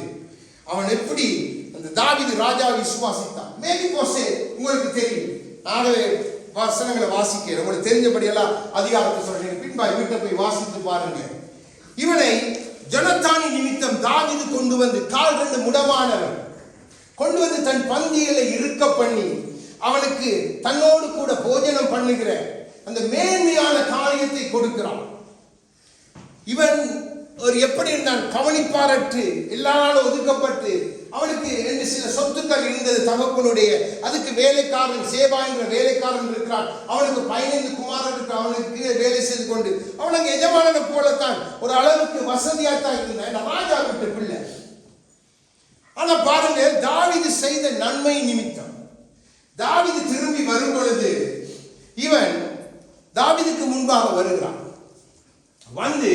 அவன் எப்படி அந்த தாவீது ராஜாவை விசுவாசித்தான். மேலிபோசே உங்களுக்கு தெரியும். நாங்களே வசனங்களை வாசிக்கிறேன், உங்களுக்கு தெரிஞ்சபடியெல்லாம் அதிகாரத்தை சொல்றேன். பின்பாய் வீட்டை போய் வாசித்து பாருங்க. இவனை ஜோனத்தானின் நிமித்தம் தாவீது கொண்டு வந்து, கால் 2 முடமானவன் கொண்டு வந்து தன் பந்தியில இருக்க பண்ணி அவனுக்கு தன்னோடு கூட போஜனம் பண்ணுகிற அந்த மேன்மையான காரியத்தை கொடுக்கிறான். இவன் ஒரு எப்படி இருந்தான்? கவனிப்பாரற்று, எல்லாராலும் ஒதுக்கப்பட்டு, அவனுக்கு 2 சில சொத்துக்கள் இருந்தது தகப்பனுடைய. அதுக்கு வேலைக்காரன் சேபா என்ற வேலைக்காரன் இருக்கிறான். அவனுக்கு 15 குமாரன் இருக்கு. அவனுக்கு வேலை செய்து கொண்டு அவனுக்கு எஜமானனை போலத்தான் ஒரு அளவுக்கு வசதியாத்தான் இருந்தான். ராஜா விட்டு பிள்ளை. ஆனா பாருங்க, தாவீது செய்த நன்மை நிமித்தம் தாவீது திரும்பி வரும் பொழுது இவன் தாவீதுக்கு முன்பாக வருகிறான். வந்து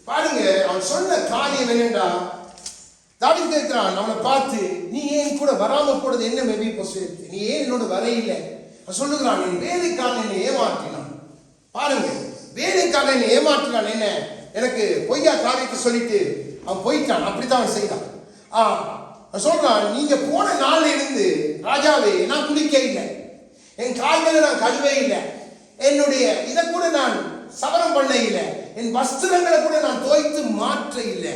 பாருங்க, அவன் சொன்ன காரியம் என்னென்றா, தாவீது கேட்கிறான் அவனை பார்த்து, நீ ஏன் கூட வராம போனது என்ன? மேபிபோசேத், நீ ஏன் என்னோட வரையில? அவன் சொல்லுகிறான், என் வேலைக்காரன் என்னை ஏமாற்றினான். பாருங்க, வேலைக்காரன் என்னை ஏமாற்றினான். என்ன? எனக்கு பொய்யா காரியத்தை சொல்லிட்டு அவன் போயிட்டான். அப்படித்தான் அவன் செய்தான். சொல்றான், நீங்க போன நாள்ல இருந்து ராஜாவே நான் குளிக்க இல்லை, என் கால்களை நான் கழுவே இல்லை, என்னுடைய இதை கூட நான் சவரம் பண்ண இல்லை, என் வஸ்திரங்களை கூட நான் தோய்த்து மாற்ற இல்லை.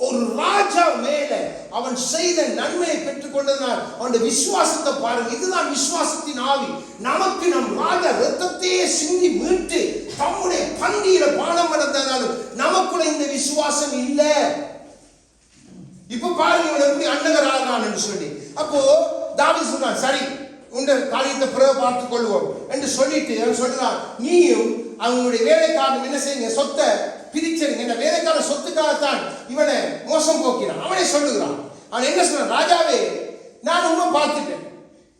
ஒரு ராஜா மேல அவன் செய்த நன்மையை பெற்றுக் கொண்டதனால் அவனுடைய விசுவாசத்தை பாருங்க. இதுதான் விசுவாசத்தின் ஆவி. நமக்கு நம் ராஜா ரத்தத்தையே சிந்தி மீட்டு தம்முடைய பந்தியில பானம் நடந்ததாலும் நமக்குள்ள இந்த விசுவாசம் இல்லை. இப்ப பாருங்க இவன் எப்படி அன்னகர் ஆகிறான் என்று சொல்லி. அப்போ தாவீது சொன்னான், சரி உண்ட காரியத்தை பிறகு பார்த்துக் கொள்வோம் என்று சொல்லிட்டு அவன் சொல்றான், நீயும் அவனுடைய வேலைக்காரன் என்ன செய்யுங்க, சொத்தை பிரிச்சிருங்க. இந்த வேலைக்கார சொத்துக்காகத்தான் இவனை மோசம் போக்கிறான். அவனே சொல்லுகிறான். அவன் என்ன சொல்றான், ராஜாவே நான் உண்மை பார்த்துட்டேன்,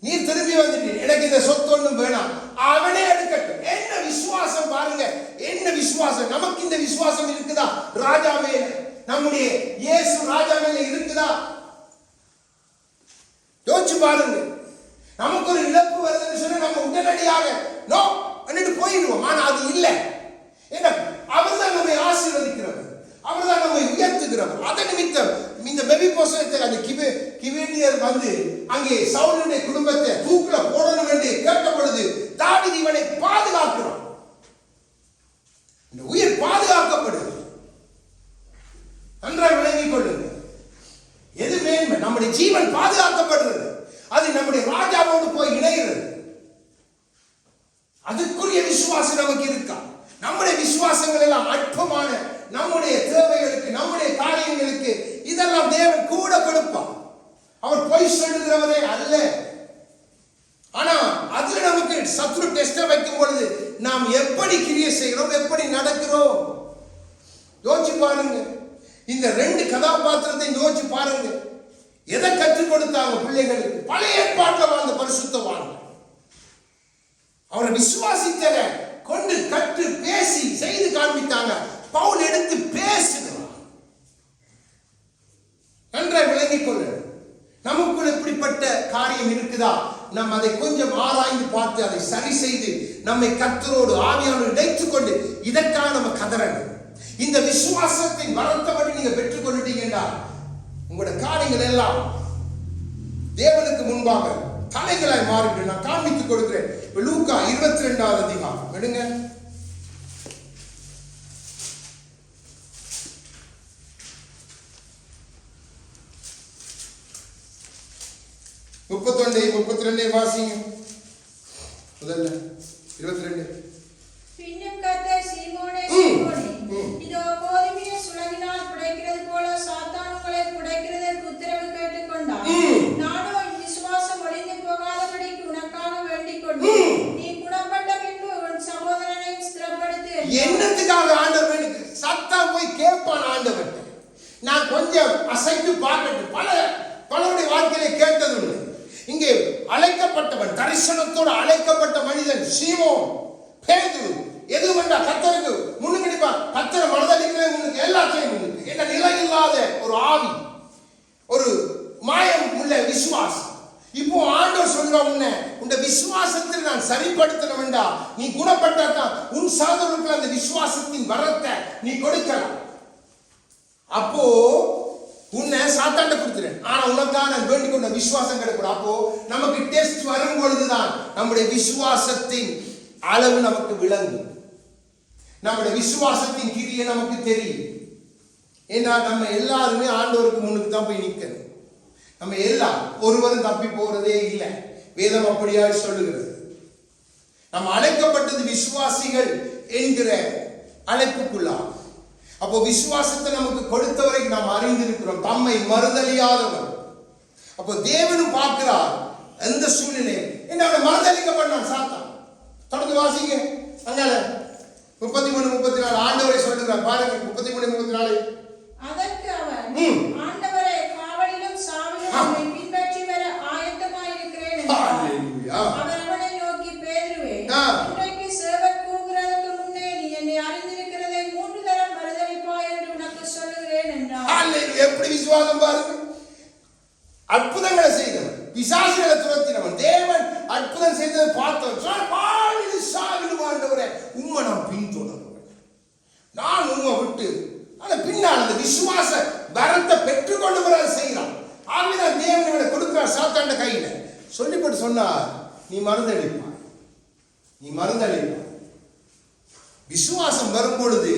நீர் திரும்பி வந்துட்டு எனக்கு இந்த சொத்து ஒன்றும் வேணாம், அவனே எடுக்கட்டும். என்ன விசுவாசம் பாருங்க, என்ன விசுவாசம். நமக்கு இந்த விசுவாசம் இருக்குதா? ராஜாவே, நம்முடைய இயேசு ராஜாவே இருக்குதா? யோசிச்சு பாருங்க. நமக்கு ஒரு இழப்பு வருதுன்னு சொல்லி நம்ம உடனடியாக நோ பண்ணிட்டு போயிடுவோம். ஆனா அது இல்லை. என்ன? அவர் தான் நம்மை ஆசீர்வதிக்கிறவர், அவர் தான் நம்மை உயர்த்துகிறவர். அதன் நிமித்தம் இந்த மேபிபோசேத்தை அந்த கிவேனியர் வந்து அங்கே சவுலுடைய குடும்பத்தை தூக்குல போடணும் என்று கேட்ட பொழுது தாவீது இவனை பாதுகாக்கிறான். இந்த உயிர் பாதுகாக்கப்படுது. நன்றாக விளங்கிக் கொள்ளுங்க. எது மேன்மை? நம்முடைய ஜீவன் பாதுகாக்கப்படுறது, அது நம்முடைய ராஜாவோடு போய் இணைகிறது. அதுக்குரிய விசுவாசம் நமக்கு இருக்கா? நம்முடைய விசுவாசங்கள் எல்லாம் அற்பமான நம்முடைய தேவைகளுக்கு, நம்முடைய காரியங்களுக்கு இதெல்லாம் தேவன் கூட கொடுப்பார். அவர் பொய் சொல்லுகிறவரே அல்ல. ஆனா அதுல நமக்கு சத்ரு டெஸ்ட வைக்கும் பொழுது நாம் எப்படி கிரியை செய்கிறோம், எப்படி நடக்கிறோம் யோசிச்சு பாருங்க. இந்த 2 கதாபாத்திரத்தை யோசிச்சு பாருங்க. எதை கற்றுக் கொடுத்தாங்க பிள்ளைகளுக்கு? பழைய ஏற்பாட்டில் வாழ்ந்த பரிசுத்தவான்கள். அவரை விசுவாசித்தல கொண்டு கற்று பேசி செய்து காண்பித்தாங்க. பவுல் எடுத்து பேசுகிறார். நன்றாக விளங்கிக் கொள்ள. நமக்குள் இப்படிப்பட்ட காரியம் இருக்குதா? நாம் அதை கொஞ்சம் ஆராய்ந்து பார்த்து அதை சரி செய்து நம்மை கர்த்தரோடு ஆவியானோடு இணைத்துக் கொண்டு இதற்காக நம்ம கதறணும். இந்த விசுவாசத்தின் வரத்தபடி நீங்க பெற்றுக் கொண்டுட்டீங்கன்னா உங்களோட காரியங்கள் எல்லாம் தேவனுக்கு முன்பாக தலைகளாய் மாறிட்டு நான் காண்பித்துக் கொடுக்கிறேன். லூக்கா 22வது அதிகாரம் எடுங்க. முப்பத்தி ரெண்டை வாசிங்க. முதல்ல 22. பின்னும் கர்த்தர் சீமோனே, சீமோனே, இதோ கோதுமையை சுளகினால் புடைக்கிறது போல சாத்தான் உங்களை புடைக்கிறதற்கு உத்தரவு கேட்டுக்கொண்டார். நானோ விசுவாசம் ஒழிந்து போகாதபடிக்கு உனக்காக வேண்டிக் கொண்டேன். நீ குணப்பட்ட பின்பு உன் சகோதரனை ஸ்திரப்படுத்து. என்னத்துக்காக ஆண்டவர் சாத்தான் போய் கேட்பான் ஆண்டவர்? நான் கொஞ்சம் அசைத்து பார்க்கட்டும். பலருடைய வாழ்க்கையிலே கேட்டது உண்டு. இங்கே அழைக்கப்பட்டவன், தரிசனத்தோடு அழைக்கப்பட்ட மனிதன் சீமோன் பேதுரு. எது வேண்டா கர்த்தருக்கு முன்னுக்கு நிற்பான். கர்த்தரை மனதளிக்கிறேன் முன்னுக்கு, எல்லாத்தையும் முன்னுக்கு. என்ன நிலை இல்லாத ஒரு ஆவி, ஒரு மாயம் உள்ள விசுவாசம். இப்போ ஆண்டவர் சொல்ற உன்னை விசுவாசத்தில் நான் சரிப்படுத்தணும் வேண்டா. நீ குணப்பட்டாதான் உன் சாதனங்களுக்கு அந்த விசுவாசத்தின் வரத்தை நீ கொடுக்கலாம். அப்போ உன்னை சாத்தாண்ட கொடுத்துறேன். ஆனா உனக்காக நான் வேண்டிக் கொண்ட விசுவாசம் கிடைக்கூட. அப்போ நமக்கு டெஸ்ட் வரும் பொழுதுதான் நம்முடைய விசுவாசத்தின் அளவு நமக்கு விளங்கும். நம்முடைய விசுவாசத்தின் கிரியை நமக்கு தெரியும். ஏன்னா நம்ம எல்லாருமே ஆண்டவருக்கு முன்னுக்கு தான் போய் நிற்கணும். நம்ம எல்லாம் ஒருவரும் தப்பி போறதே இல்லை. வேதம் அப்படியா சொல்லுகிறது. நம்ம அழைக்கப்பட்டது விசுவாசிகள் என்கிற அழைப்புக்குள்ளா. அப்போ விசுவாசத்தை நமக்கு கொடுத்தவரை நாம் அறிந்திருக்கிறோம். தம்மை மறுதலியாதவர். அப்போ தேவனும் பார்க்கிறார் எந்த சூழ்நிலை என்ன மறுதலிக்க பண்ணான் சாத்தான். தொடர்ந்து வாசிங்க. அதனால 33 34 ஆண்டவரை சொல்லுகிறார் பாருங்க. 33 34. அதற்கு அவன், ஆண்டவரே, காவலிலும் சாவிலும் உம்மை பின்பற்றி வர ஆயத்தமாயிருக்கிறேன் என்றார். அவர் அவனை நோக்கி, பேதுருவே, இன்றைக்கு சேவல் கூவுகிறதற்கு முன்னே நீ என்னை அறிந்திருக்கிறதை 3 தரம் மறுதலிப்பாய் என்று உனக்கு சொல்லுகிறேன் என்றார். எப்படி விசுவாசம் பாருங்க. அற்புதங்களை செய்தவன், பிசாசுகளை துரத்தினவன், தேவன் அற்புதம் செய்ததை பார்த்தவன். ஆண்டவரே உண்மை நான் பின்தொடர்வேன். நான் உண்மை விட்டு அந்த பின்னால் அந்த விசுவாச வரத்தை பெற்றுக்கொண்டு வர செய்யலாம். ஆகவேதான் தேவன் கொடுக்கிறார் சாத்தாண்ட கையில. சொல்லிப்பட்டு சொன்னார், நீ மருந்தளிப்பாய், நீ மருந்தளிப்பாய். விசுவாசம் வரும் பொழுது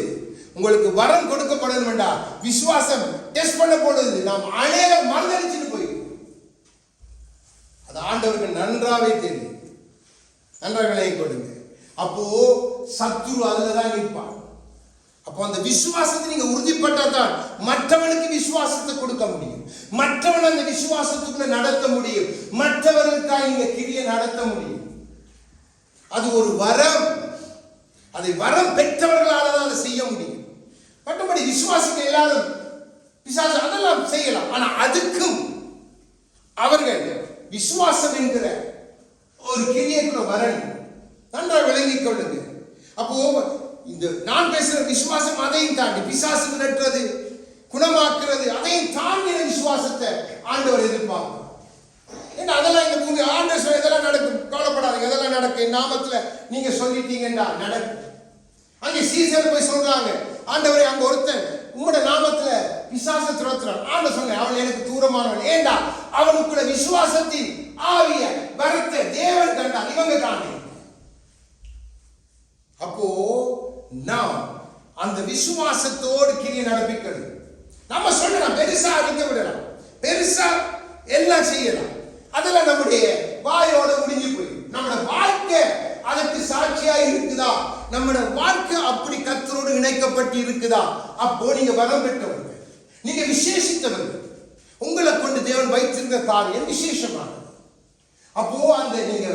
உங்களுக்கு வரம் கொடுக்கப்படணும் வேண்டாம். விசுவாசம் டெஸ்ட் பண்ண பொழுது நாம் அநேகம் மருந்தளிச்சுட்டு போயிடும். அது ஆண்டவருக்கு நன்றாவே தெரியும். நன்றாக விளங்கி கொடுங்க. அப்போ சத்துரு அதுலதான் நிற்பான். அப்போ அந்த விசுவாசத்தை நீங்க உறுதிப்பட்டாதான் மற்றவனுக்கு விசுவாசத்தை கொடுக்க முடியும். மற்றவன் அந்த விசுவாசத்துக்குள்ள நடத்த முடியும். மற்றவர்களுக்காக நீங்க கிரியை நடத்த முடியும். அது ஒரு வரம். அதை வரம் பெற்றவர்களால் தான் அதை செய்ய முடியும். மற்றபடி விசுவாசிக்க எல்லாரும் பிசாசு அதெல்லாம் செய்யலாம். ஆனா அதுக்கும் அவர்கள் விசுவாசம் என்கிற ஒரு கிரியைக்குள்ள வரணும். நன்றாக விளங்கிக் கொள்ளுங்க. அப்போ இந்த நான் பேசுற விசுவாசம் அதையும் தாண்டி பிசாசு விரட்டுறது, குணமாக்குறது, அதையும் தாண்டின விசுவாசத்தை ஆண்டவர் எதிர்பார்க்கிறார். ஏன்னா அதெல்லாம் இந்த பூமி ஆண்டவர் இதெல்லாம் நடக்கும், கவலைப்படாதீங்க, இதெல்லாம் நடக்கும், என் நாமத்துல நீங்க சொல்லிட்டீங்கன்னா நடக்கும். அங்கே சீசர் போய் சொல்றாங்க, ஆண்டவரே அங்க ஒருத்தன் உங்களோட நாமத்துல விசுவாச துரத்துறான். ஆண்டவர் சொன்னேன், அவன் எனக்கு தூரமானவன். ஏண்டா அவனுக்குள்ள விசுவாசத்தின் ஆவிய வரத்தை தேவன் கண்டான், இவங்க காண்டி. அப்போ நாம் அந்த விசுவாசத்தோடு கிரியை நடப்பிக்கணும். நம்ம சொல்லலாம், பெருசா அறிக்க விடலாம். பெருசா எல்லாம் செய்யலாம். அதெல்லாம் நம்முடைய வாயோட முடிஞ்சு போய் நம்மளோட வாழ்க்கை அதற்கு சாட்சியா இருக்குதா? நம்மளோட வாழ்க்கை அப்படி கர்த்தரோடு இணைக்கப்பட்டு இருக்குதா? அப்போ நீங்க வரம் பெற்றவர்கள், நீங்க விசேஷித்தவர்கள். உங்களை கொண்டு தேவன் வைத்திருந்த காரியம் விசேஷமானது. அப்போ அந்த நீங்க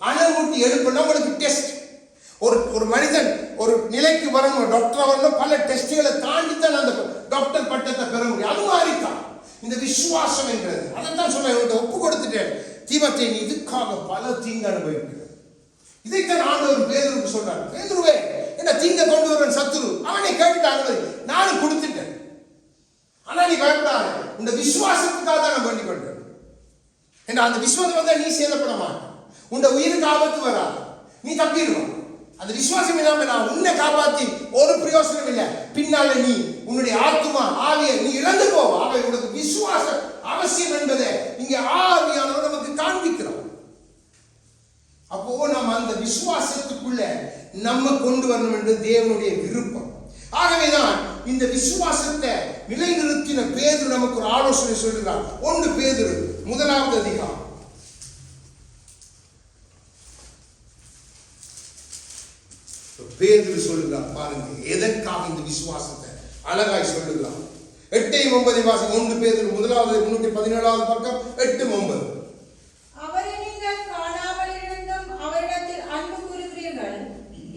அனல் எழுப்பினா உங்களுக்கு டெஸ்ட். ஒரு மனிதன் ஒரு நிலைக்கு வரணும், டாக்டர் வரணும், பல டெஸ்டுகளை தாண்டி தான் அந்த டாக்டர் பட்டத்தை பெற முடியும். அது மாதிரி தான் இந்த விசுவாசம் என்கிறது. அதைத்தான் சொல்ல ஒப்பு கொடுத்துட்டேன். தீமத்தை நீ இதுக்காக பல தீங்கு அனுபவிக்கிறது. இதைத்தான் ஆண்டவர் பேதுருக்கு சொல்றாரு. பேதுருவே, என்ன தீங்க கொண்டு வருவன் சத்துரு, அவனை கேட்டுட்டாங்க, நானும் கொடுத்துட்டேன். ஆனா நீ பயப்படாத, இந்த விசுவாசத்துக்காக தான் நான் பண்ணி கொண்டேன். ஏன்னா அந்த விசுவாசம் வந்தா நீ சேதப்பட மாட்டேன், உன் உயிருக்கு ஆபத்து வராது, நீ தப்பிடுவான். அந்த விசுவாசம் இல்லாம நான் உன்னை காப்பாத்தி ஒரு பிரயோசனம் இல்லை. பின்னால நீ உன்னுடைய ஆத்மா ஆவியை நீ இழந்து போவ. அவை உனக்கு விசுவாசம் அவசியம் என்பதை இங்க ஆவியானவர் நமக்கு காண்பிக்கிறோம். அப்போ நம்ம அந்த விசுவாசத்துக்குள்ள நம்ம கொண்டு வரணும் என்று தேவனுடைய விருப்பம். ஆகவேதான் இந்த விசுவாசத்தை நிலைநிறுத்தின பேதுரு நமக்கு ஒரு ஆலோசனை சொல்கிறார். 1 பேதுரு 1 அதிகாரம் பேதுரு சொல்லுகிறார். பாருங்க எதற்காக இந்த விசுவாசத்தை அழகாய் சொல்லுகிறார். 8-9 வாசம். 1 பேதுரு 317 பக்கம் 8-9. அவரை நீங்கள் காணாமல் இருந்தும் அவரிடத்தில் அன்பு கூறுகிறீர்கள்.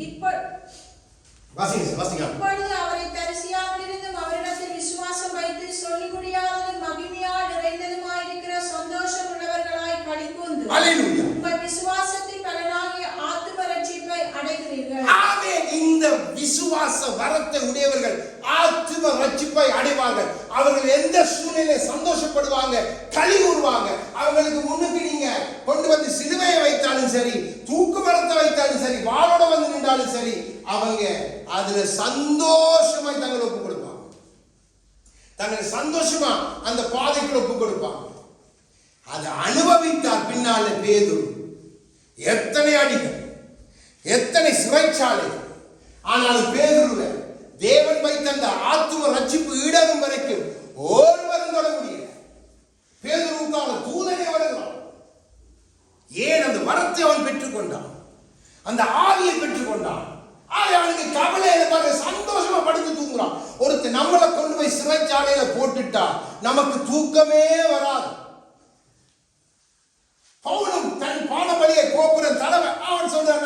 இப்பொழுது அவரை தரிசியாமல் இருந்தும் அவரிடத்தில் விசுவாசம் வைத்து சொல்ல முடியாததும் மகிமையால் நிறைந்ததுமாயிருக்கிற சந்தோஷம் உள்ளவர்களாய் களிகூர்ந்து உங்கள் விசுவாசத்தின் பலனாகிய ஆத்தும ரட்சிப்பை அடைகிறீர்கள். இந்த விசுவாச வரத்தை உடையவர்கள் ஆத்தும ரட்சிப்பை அடைவார்கள். அவர்கள் எந்த சூழ்நிலை சந்தோஷப்படுவாங்க, களி கூறுவாங்க. அவங்களுக்கு முன்னுக்கு நீங்க கொண்டு வந்து சிலுவையை வைத்தாலும் சரி, தூக்கு மரத்தை வைத்தாலும் சரி, வாளோட வந்து நின்றாலும் சரி, அவங்க அதுல சந்தோஷமாய் தங்களை ஒப்பு கொடுப்பாங்க. தங்களை சந்தோஷமா அந்த பாதைக்கு ஒப்பு கொடுப்பாங்க. அதை அனுபவித்தார் பின்னால பேதுரு. எத்தனை அடிகள், எத்தனை சிறைச்சாலை. ஆனாலும் பேதுருவை தேவன் வைத்த அந்த ஆத்தும ரட்சிப்பு ஈடரும் வரைக்கும் ஒருவரும் தொட முடியல. பேதுருவுக்கான தூதனை வருகிறான். ஏன்? அந்த வரத்தை அவன் பெற்றுக்கொண்டான், அந்த ஆவியை பெற்றுக்கொண்டான். அவனுக்கு கவலை சந்தோஷமா படுத்து தூங்குறான். ஒருத்தர் நம்மளை கொண்டு போய் சிறைச்சாலையில போட்டுட்டா நமக்கு தூக்கமே வராது. பவுலும் தன் பானபலியை கோபுரம் தலைமை அவன் சொல்றான்,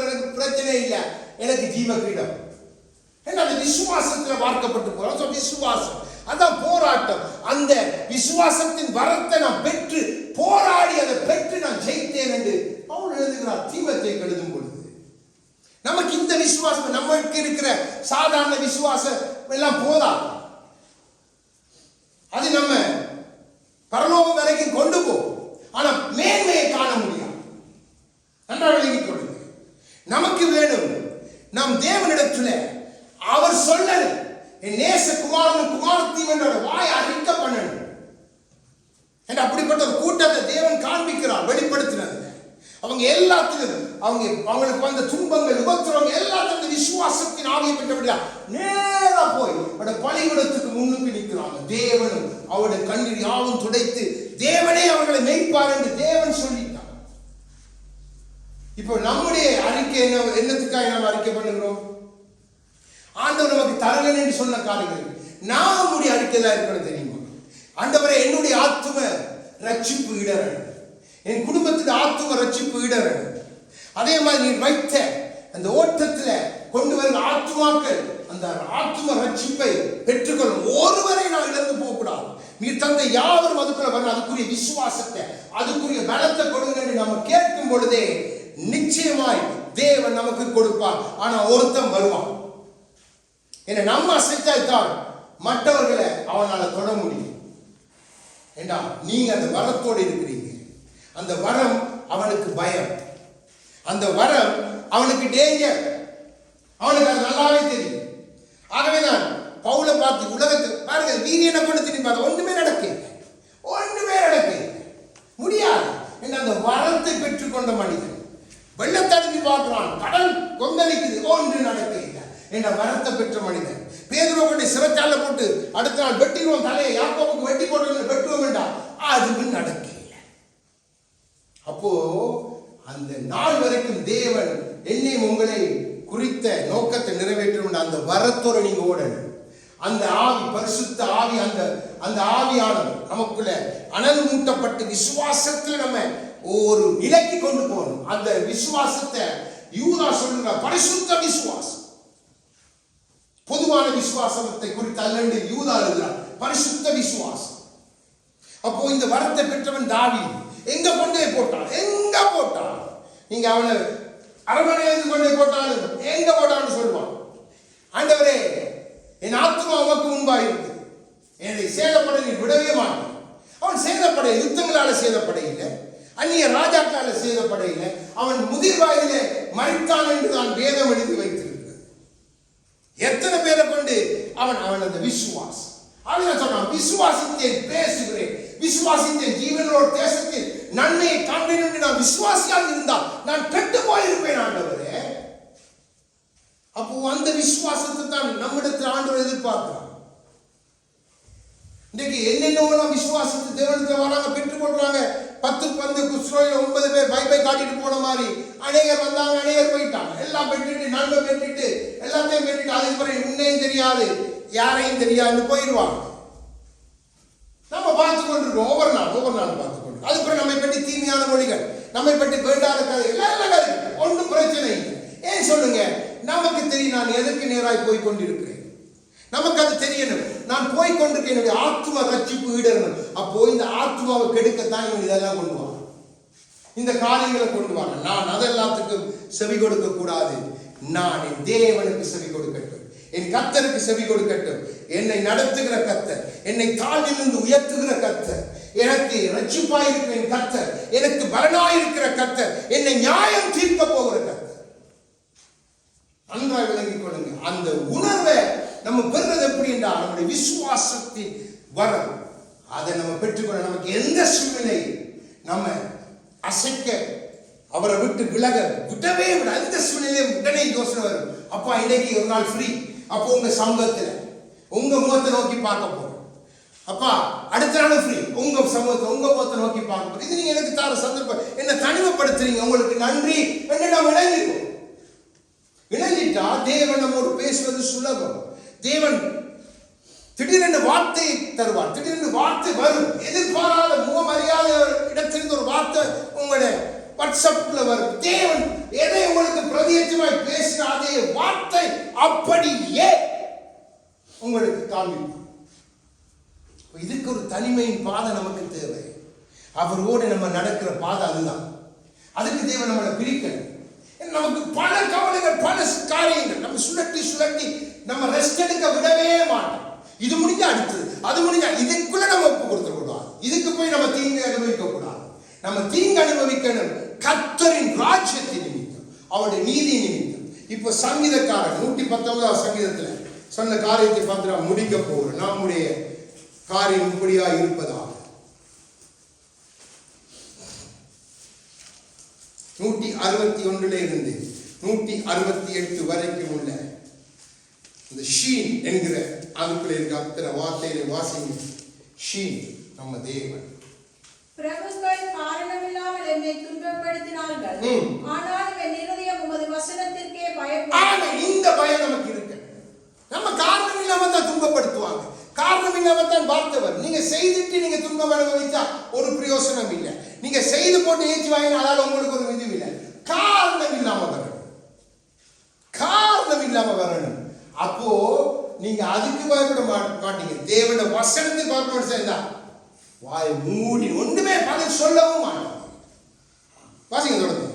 எனக்கு பிரச்சனை இல்லை, எனக்கு ஜீவ கிரீடம். ஏன்னா அந்த விசுவாசத்துல வார்க்கப்பட்டு போறோம். விசுவாசம் அதான் போராட்டம். அந்த விசுவாசத்தின் வரத்தை நான் பெற்று போராடி அதை பெற்று நான் ஜெயித்தேன் என்று பவுல் எழுதுகிறார் தீமோத்தேயுக்கு எழுதும் பொழுது. நமக்கு இந்த விசுவாசம், நமக்கு இருக்கிற சாதாரண விசுவாசம் எல்லாம் போதா. அது நம்ம பரலோகம் வரைக்கும் கொண்டு போகும். ஆனா மேன்மையை காண முடியாது. நன்றாக விளங்கிக் கொள்ளுங்க. நமக்கு வேணும் நம் தேவனிடத்துல அவர் சொல்லணும், என் நேச குமாரனும் குமாரத்தையும் என்ற வாய் அறிக்க பண்ணணும் என்று அப்படிப்பட்ட ஒரு கூட்டத்தை தேவன் காண்பிக்கிறார், வெளிப்படுத்தினார். அவங்க எல்லாத்திலும் அவங்களுக்கு வந்த துன்பங்கள், உபத்திரவங்கள் எல்லாத்திலும் விசுவாசத்தின் ஆவியை பெற்றபடியா நேரா போய் அவருடைய பலிபீடத்துக்கு முன்னுக்கு நிற்கிறாங்க. தேவனும் அவருடைய கண்ணீர் யாவும் துடைத்து தேவனே அவர்களை மேய்ப்பார் என்று தேவன் சொல்லிட்டார். இப்போ நம்முடைய அறிக்கை என்னத்துக்காக நாம் அறிக்கை பண்ணுகிறோம்? ஆண்டவர் நமக்கு தரலன் என்று சொன்ன காரியங்கள் நம்முடைய அறிக்கையில இருக்கணும். தெரியுமா? ஆண்டவரே, என்னுடைய ஆத்தும ரட்சிப்பு இடரணும், என் குடும்பத்துக்கு ஆத்தும ரட்சிப்பு இடரணும். அதே மாதிரி நீ வைத்த அந்த ஓட்டத்துல கொண்டு வருகிற ஆத்துமாக்கள் அந்த ஆத்தும ரட்சிப்பை பெற்றுக்கொள்ளும். ஒருவரை நான் இழந்து போக கூடாது. நீ தந்தை யாவரும் அதுக்குள்ள வரணும். அதுக்குரிய விசுவாசத்தை, அதுக்குரிய பலத்தை கொடுங்க என்று நம்ம கேட்கும் பொழுதே நிச்சயமாய் தேவன் நமக்கு கொடுப்பார். ஆனா ஒருத்தன் வருவான். என்ன நம்ம அசைத்தாய்த்தான் மற்றவர்களை அவனால தொட முடியும். ஏண்டா நீங்க அந்த வரத்தோடு இருக்கிறீங்க. அந்த வரம் அவனுக்கு பயம், அந்த வரம் அவனுக்கு டேஞ்சர், அவனுக்கு அது நல்லாவே தெரியும். ஆகவேதான் பவுலை பார்த்து உலகத்தில் பாருங்க, வீரியனை கொண்டு திரும்பி பார்த்து ஒன்றுமே நடக்க முடியாது என்று அந்த வரத்தை பெற்றுக்கொண்ட மனிதன் வெள்ளத்தடுப்பி பார்க்கிறான், கடல் கொந்தளிக்குது, ஒன்று நடக்க இல்லை. என்ற வரத்தை பெற்ற மனிதன். பேதுருவை கொண்டு சிறைச்சாலை போட்டு அடுத்த நாள் வெட்டிடுவோம் தலையை, யாக்கோபுக்கு வெட்டி போட்டு வெட்டுவோம் வேண்டாம், அதுவும் நடக்கல. அப்போ அந்த நாள் வரைக்கும் தேவன் என்னையும் உங்களை குறித்த நோக்கத்தை நிறைவேற்றும் அந்த வரத்தோட நீங்க ஓடணும். அந்த ஆவி, பரிசுத்த ஆவி, அந்த ஆவியானது நமக்குள்ள அனல் மூட்டப்பட்டு விசுவாசத்துல நம்ம ஒரு நிலைக்கு கொண்டு போகணும். அந்த விசுவாசத்தை யூதா சொல்லுங்க பரிசுத்த விசுவாசம். பொதுவான விசுவாசத்தை குறித்து அல்ல யூதா எழுதுறார் பரிசுத்த விசுவாசம். அப்போ இந்த வரத்தை பெற்றவன் தாவீது எங்க கொண்டே போட்டான், எங்க போட்டான், நீங்க அவனை அரண்மனையிலிருந்து கொண்டே போட்டாலும் எங்க போட்டான்னு சொல்லுவான். ஆண்டவரே, என் ஆத்மா உமக்கு முன்பாக இருக்கு, என்னை சேதப்பட நீ விடவே மாட்டேன். அவன் சேதப்பட யுத்தங்களால சேதப்பட இல்லை, அந்நிய ராஜாக்களால சேதப்பட இல்லை, அவன் முதிர்வாயிலே மரித்தான் என்று தான் வேதம் எழுதி வைத்திருக்கிறது. எத்தனை பேரை கொண்டு அவன் அந்த விசுவாசம் அவன் சொன்னான், விசுவாசித்தேன் பேசுகிறேன், விசுவாசித்தேன் ஜீவனோட தேசத்தில் நன்மையை காண்பேன் என்று நான் விசுவாசியாக இருந்தால் நான் கெட்டு போயிருப்பேன் ஆண்டவரே. அப்போ அந்த விசுவாசத்தை தான் நம்மிடத்தில் ஆண்டவர் எதிர்பார்க்கிறார். இன்னைக்கு என்னென்ன விசுவாசத்தை தேவனத்தில் வராங்க, பெற்றுக் கொள்றாங்க. 10 குஸ்ரோயில 9 பேர் பை காட்டிட்டு போன மாதிரி அநேகர் வந்தாங்க, அநேகர் போயிட்டாங்க. எல்லாம் பெற்றுட்டு நன்மை பெற்றுட்டு எல்லாத்தையும் பெற்றுட்டு அதுக்கு பிறகு உன்னையும் தெரியாது யாரையும் தெரியாது போயிடுவாங்க. நம்ம பார்த்து கொண்டிருக்கோம், ஒவ்வொரு நாள் பார்த்து கொண்டிருக்கோம். அதுக்கு பிறகு நம்மை பற்றி தீமையான மொழிகள், நம்மை பற்றி வேண்டாத கதை எல்லாம் ஒன்றும் பிரச்சனை இல்லை. ஏன் சொல்லுங்க, நமக்கு தெரியும் நான் எதற்கு நேராய் போய் கொண்டிருக்கிறேன், நமக்கு அது தெரியணும். நான் போய் கொண்டிருக்கேன், என்னுடைய ஆத்ம ரட்சிப்பு ஈடணும். அப்போ இந்த ஆத்மாவை கெடுக்கத்தான் இவங்க இதெல்லாம் கொண்டு வாங்க, இந்த காரியங்களை கொண்டு வாங்க. நான் அதெல்லாத்துக்கும் செவி கொடுக்க கூடாது. நான் என் தேவனுக்கு செவி கொடுக்கட்டும், என் கர்த்தருக்கு செவி கொடுக்கட்டும். என்னை நடத்துகிற கர்த்தர், என்னை தாழ்விலிருந்து உயர்த்துகிற கர்த்தர், எனக்கு ரட்சிப்பாயிருக்கிற என் கர்த்தர், எனக்கு பலனாயிருக்கிற கர்த்தர், என்னை நியாயம் தீர்க்க போகிற கர்த்தர். நன்றாக விளங்கிக் கொள்ளுங்க. அந்த உணர்வை நம்ம பெறுறது எப்படி என்றால் நம்முடைய விசுவாசத்தின் வரம். அதை நம்ம பெற்றுக்கொள்ள நமக்கு எந்த சூழ்நிலை நம்ம அசைக்க அவரை விட்டு விடவே விட அந்த சூழ்நிலையும் உடனே யோசனை வரும். அப்பா இன்னைக்கு ஒரு நாள் ஃப்ரீ, அப்போ உங்க சமூகத்துல உங்க முகத்தை நோக்கி பார்க்க போறோம். அப்பா அடுத்த நாள் ஃப்ரீ, உங்க சமூகத்தை உங்க முகத்தை நோக்கி பார்க்க போறோம். இது நீங்க எனக்கு தார சந்தர்ப்பம், என்ன தனிமைப்படுத்துறீங்க, உங்களுக்கு நன்றி என்று நாம் இணைஞ்சிருக்கோம். இணைஞ்சிட்டா தேவன் நம்மோடு பேசுவது சுலபம். தேவன் திடீரென்று வார்த்தை தருவார், திடீரென்று வார்த்தை வரும். எதிர்பாராத முகமறியாத இடத்திலிருந்து ஒரு வார்த்தை உங்களுடைய வாட்ஸ்அப்ல வரும். தேவன் எதை உங்களுக்கு பிரதியட்சமாய் பேசின அதே வார்த்தை அப்படியே உங்களுக்கு காண்பிப்பார். இதுக்கு ஒரு தனிமையின் பாதை நமக்கு தேவை. அவரோடு நம்ம நடக்கிற பாதை அதுதான். அதுக்கு தேவன் நம்மளை பிரிக்கணும். நமக்கு பல கவலைகள், பல காரியங்கள், நம்ம சுழட்டி நம்ம ரெஸ்ட் எடுக்க விடவே மாட்டோம். இது முடிஞ்சா அடுத்தது, அது முடிஞ்சா இதுக்குள்ள நம்ம ஒப்பு கொடுத்துட கூடாது. இதுக்கு போய் நம்ம தீங்கு அனுபவிக்க கூடாது. நம்ம தீங்கு அனுபவிக்கணும் கர்த்தரின் ராஜ்யத்தின் நிமித்தம், அவருடைய நீதி நிமித்தம். இப்ப சங்கீதக்காரன் 119 சங்கீதத்துல சொன்ன காரியத்தை பார்த்து நாம் முடிக்க போகிறோம். நம்முடைய காரியம் இப்படியா இருப்பதாக 161 இருந்து 168 வரைக்கும் உள்ள இந்த ஷீன் என்கிற அதுக்குள்ள இருக்க அத்தனை வார்த்தைகளை வாசிங்க. ஷீன் நம்ம தேவன். பிரபுக்கள் காரணமில்லாமல் என்னை துன்பப்படுத்தினார்கள், ஆனாலும் என் இருதயம் உமது வசனத்திற்கே பயப்படும். இந்த பயம் நமக்கு இருக்கு. நம்ம காரணம் இல்லாம தான் துன்பப்படுத்துவாங்க, காரணம் இல்லாம தான் வார்த்தை வரும். நீங்க செய்துட்டு நீங்க துன்பம் அனுபவிச்சா ஒரு பிரயோசனம் இல்லை. நீங்க செய்து போட்டு ஏற்றி வாங்கினா அதால உங்களுக்கு ஒரு விதி இல்லை. காரணம் இல்லாம வரணும், காரணம் இல்லாம வரணும். அப்போ நீங்க அதுக்கு பயப்பட மாட்டீங்க. தேவனுடைய வசனத்துக்கு பயப்பட சேர்ந்தா வாய் மூடி ஒன்றுமே பதில் சொல்லவும் மாட்டாங்க. வாசிங்க தொடர்ந்து.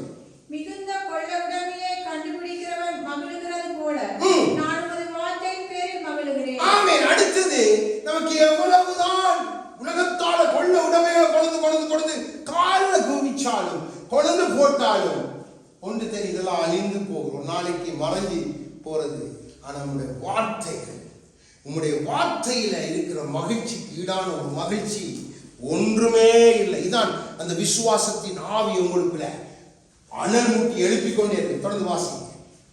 மிகுந்த கொள்ள உடைமையை கண்டுபிடிக்கிறவன் மகிழுகிறது போல நான் உமது வார்த்தையின் பேரில் மகிழுகிறேன். ஆமென். அடுத்தது நமக்கு எவ்வளவுதான் உலகத்தால கொள்ள உடைமையை கொழுந்து காலில் குவிச்சாலும் கொழுந்து போட்டாலும் ஒன்று தெரியுதெல்லாம் அழிந்து போகிறோம், நாளைக்கு மறைஞ்சி போறது. ஆனா நம்முடைய வார்த்தைகள், உங்களுடைய வார்த்தையில இருக்கிற மகிழ்ச்சிக்கு ஈடான ஒரு மகிழ்ச்சி ஒன்றுமே இல்லை. இதான் அந்த விசுவாசத்தின் ஆவி உங்களுக்குள்ள அனல் மூட்டி எழுப்பிக் கொண்டே இருக்கு. தொடர்ந்து வாசிங்க.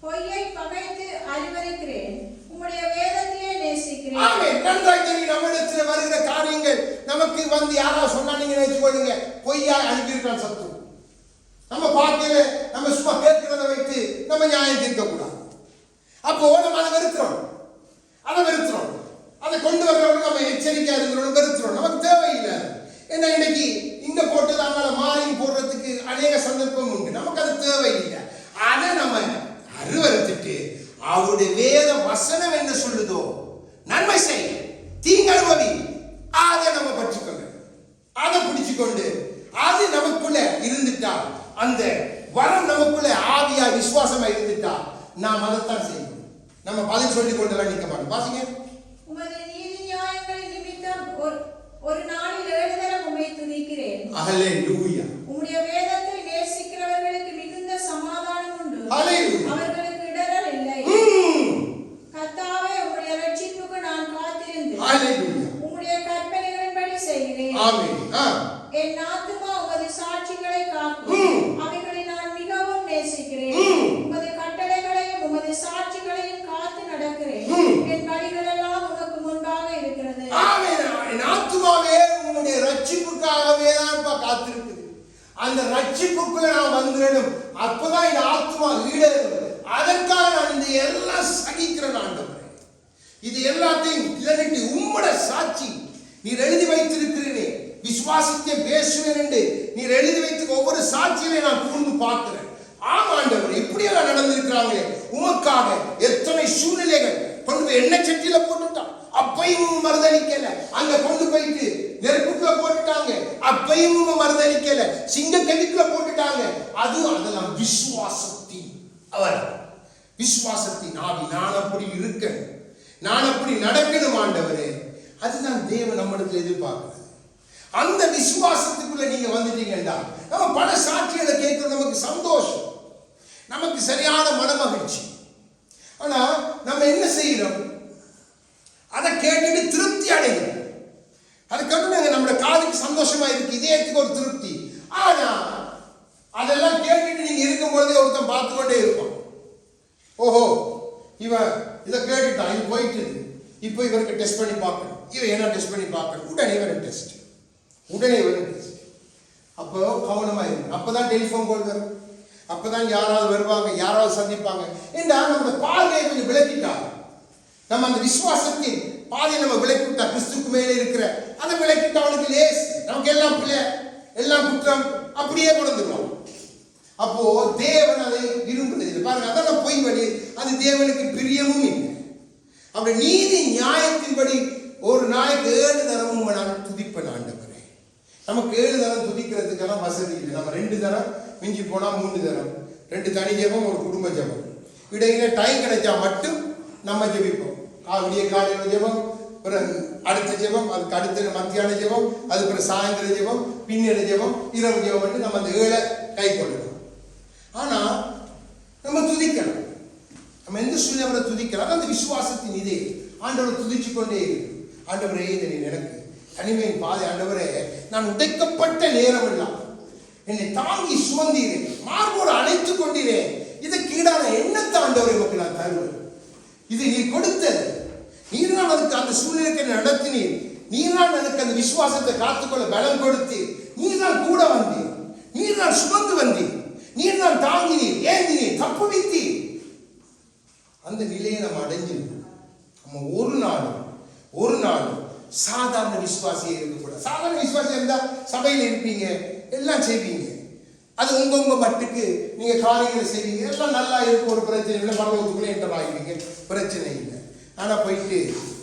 பொய்யை பகைத்து அறிவருக்கிறேன், உம்முடைய வேதத்தையே நேசிக்கிறேன். ஆமென். நன்றாய் தெரியும், நம்மிடத்தில் வருகிற காரியங்கள் நமக்கு வந்து யாராவது சொன்னா நீங்க நினைச்சுக்கொள்ளுங்க, பொய்யா அனுப்பியிருக்கான் சத்து. நம்ம பார்க்கல, நம்ம சும்மா கேட்கிறத வைத்து நம்ம நியாயம் தீர்க்க கூடாது. அப்போ நம்ம அதை வெறுக்கிறோம், அதை கொண்டு வர்றவங்க நம்ம எச்சரிக்கையா இருக்கிறோம், வெறுக்கிறோம். நமக்கு தேவையில்லை. ஏன்னா இன்னைக்கு இங்க போட்டு நம்மள மாறியும் போடுறதுக்கு அநேக சந்தர்ப்பம் உண்டு. நமக்கு அது தேவையில்லை. அதை நம்ம அருவறுத்துட்டு அவருடைய வேத வசனம் என்ன சொல்லுதோ, நன்மை செய், தீங்கு அனுபவி, அதை நம்ம பற்றிக்கொண்டு, அதை பிடிச்சுக்கொண்டு, அது நமக்குள்ள இருந்துட்டா, அந்த வரம் நமக்குள்ள ஆவியா விசுவாசமா இருந்துட்டா, நாம் அதைத்தான் செய்யணும். நம்ம பதில் சொல்லி கொண்டுலாம் நிற்க மாட்டோம். வாசிங்க. உமது நீதி நியாயங்களின் நிமித்தம் ஒரு நாளில் 7 தரம் உம்மை துதிக்கிறேன். ஹல்லேலூயா. உம்முடைய வேதத்தை நேசிக்கிறவர்களுக்கு மிகுந்த சமாதானம் உண்டு. ஹல்லேலூயா. அவர்களுக்கு இடறல் இல்லை. கர்த்தாவே, உம்முடைய இரட்சிப்புக்கு நான் காத்திருந்து ஹல்லேலூயா. உம்முடைய கற்பனைகளின்படி செய்கிறேன். ஆமென். என் ஆத்துமா உமது சாட்சிகளை காக்கும். அவைகளை நான் மிகவும் நேசிக்கிறேன். உமது கட்டளைகளையும் உமது சாட்சிகளையும் காத்து நடக்கிறேன். என் வழிகள் எல்லாம் உனக்கு முன்பாக இருக்கிறது. ஆமென். என் ஆத்துமாவே உன்னுடைய ரட்சிப்புக்காகவே தான் காத்திருக்குது. அந்த ரட்சிப்புக்குள்ள நான் வந்துடணும். அப்பதான் இந்த ஆத்துமா ஈடேறும். அதற்காக நான் இந்த எல்லாம் சகிக்கிறேன் ஆண்டவரே. இது எல்லாத்தையும் இல்லைன்னு உம்மோட சாட்சி நீர் எழுதி வைத்திருக்கிறீரே, விசுவாசத்தை பேசுவேன் என்று நீர் எழுதி வைத்து ஒவ்வொரு சாட்சியிலே நான் கூர்ந்து பார்க்கிறேன். ஆமாண்டவர், இப்படியெல்லாம் நடந்திருக்கிறாங்க. உமக்காக எத்தனை சூழ்நிலைகள் கொண்டு போய் எண்ணெய் சட்டியில போட்டுட்டான், அப்பையும் மறுதளிக்கல. அங்க கொண்டு போயிட்டு நெருப்புக்குள்ள போட்டுட்டாங்க, அப்பையும் மறுதளிக்கல. சிங்க கெடுக்குள்ள போட்டுட்டாங்க. அதெல்லாம் விசுவாசத்தின் அவர் விசுவாசத்தின் ஆவி. நான் அப்படி இருக்கணும், நான் அப்படி நடக்கணும் ஆண்டவரே. அதுதான் தேவன் நம்மிடத்தில் எதிர்பார்க்கிறது. அந்த விசுவாசத்துக்குள்ள நீங்க வந்துட்டீங்கன்னா நம்ம பல சாட்சிகளை கேட்கிறது நமக்கு சந்தோஷம், நமக்கு சரியான மனமகிழ்ச்சி. ஆனா நம்ம என்ன செய்யறோம்? அதை கேட்டுட்டு திருப்தி அடைகிறோம். அதுக்கப்புறம் நம்மளோட காதுக்கு சந்தோஷமா இருக்கு, இதயத்துக்கு ஒரு திருப்தி. ஆனா அதெல்லாம் கேட்டுட்டு நீங்க இருக்கும் பொழுதே ஒருத்தன் பார்த்து கொண்டே இருப்பான். ஓஹோ, இவன் இதை கேட்டுட்டான், இது போயிட்டு இப்போ இவருக்கு டெஸ்ட் பண்ணி பார்க்கணும், இவன் என்ன டெஸ்ட் பண்ணி பார்க்கணும், உடனே வரும் டெஸ்ட். அப்போ கவனமா இருக்கும். அப்பதான் டெலிஃபோன் கால் வரும், அப்பதான் யாராவது வருவாங்க, யாராவது சந்திப்பாங்க. ஏன்னா நம்ம பார்வையை கொஞ்சம் விளக்கிட்டாங்க. நம்ம அந்த விசுவாசத்தின் பாதையை நம்ம விளக்கிவிட்டா, கிறிஸ்துக்கு மேலே இருக்கிற அதை விளக்கிட்டா அவனுக்கு லேஸ். நமக்கு எல்லாம் பிள்ளை, எல்லாம் குற்றம் அப்படியே கொண்டுருவோம். அப்போ தேவன் அதை விரும்புறது பாருங்க. அதெல்லாம் பொய் வழி, அது தேவனுக்கு பிரியமும் இல்லை. அப்படி நீதி நியாயத்தின்படி ஒரு நாளைக்கு 7 தரமும் நான் துதிப்பேன் ஆண்டவரே. நமக்கு 7 தரம் துதிக்கிறதுக்கெல்லாம் வசதி இல்லை. நம்ம 2 தரம், மிஞ்சி போனா 3 தரம், 2 தனி ஜெபம், ஒரு குடும்ப ஜெபம். இடையில டைம் கிடைச்சா மட்டும் நம்ம ஜெபிப்போம். விடிய காலையில் ஜெபம், பிறகு அடுத்த ஜெபம், அதுக்கு அடுத்த மத்தியான ஜெபம், அது பிறகு சாயந்தர ஜெபம், பின்னர ஜெபம், இரவு ஜெபம் வந்து நம்ம அந்த 7 கை கொள்ளணும். ஆனா நம்ம துதிக்கலாம், நம்ம எந்த சூழ்நிலை துதிக்கலாம். அந்த விசுவாசத்தின் இதே ஆண்டவரை துதிச்சு கொண்டே இருக்கு. ஆண்டவரே, இதை நீ எனக்கு தனிமையின் பாதை, ஆண்டவரே நான் உடைக்கப்பட்ட நேரம் எல்லாம் என்னை தாங்கி சுமந்தீரேன், மார்போடு அணைத்துக் கொண்டீரேன். இதுக்கு ஈடான எண்ணத்தை ஆண்டவரை நமக்கு நான் தருவேன். இது நீ கொடுத்தது, நீர் தான் அதுக்கு அந்த சூழ்நிலைக்கு நடத்தினீர், நீர் தான் எனக்கு அந்த விசுவாசத்தை காத்துக்கொள்ள பலம் கொடுத்து, நீர் தான் கூட வந்தீர், நீர் தான் சுமந்து வந்தீர், நீர் தான் தாங்கினீர், ஏந்தினீர், தப்பு வைத்தீர். அந்த நிலையை நம்ம அடைஞ்சிருக்கோம். நம்ம ஒரு நாள் சாதாரண விசுவாசியே இருக்கக்கூடாது. சாதாரண விசுவாசியா இருந்தா சபையில் இருப்பீங்க, எல்லாம் செய்வீங்க, அது உங்க மட்டுக்கு நீங்க காரியங்களை செய்வீங்க, எல்லாம் நல்லா இருக்கும், ஒரு பிரச்சனை இல்லை, பரவத்துக்குள்ளே என்டர் ஆகிடுவீங்க, பிரச்சனை இல்லை. ஆனா போயிட்டு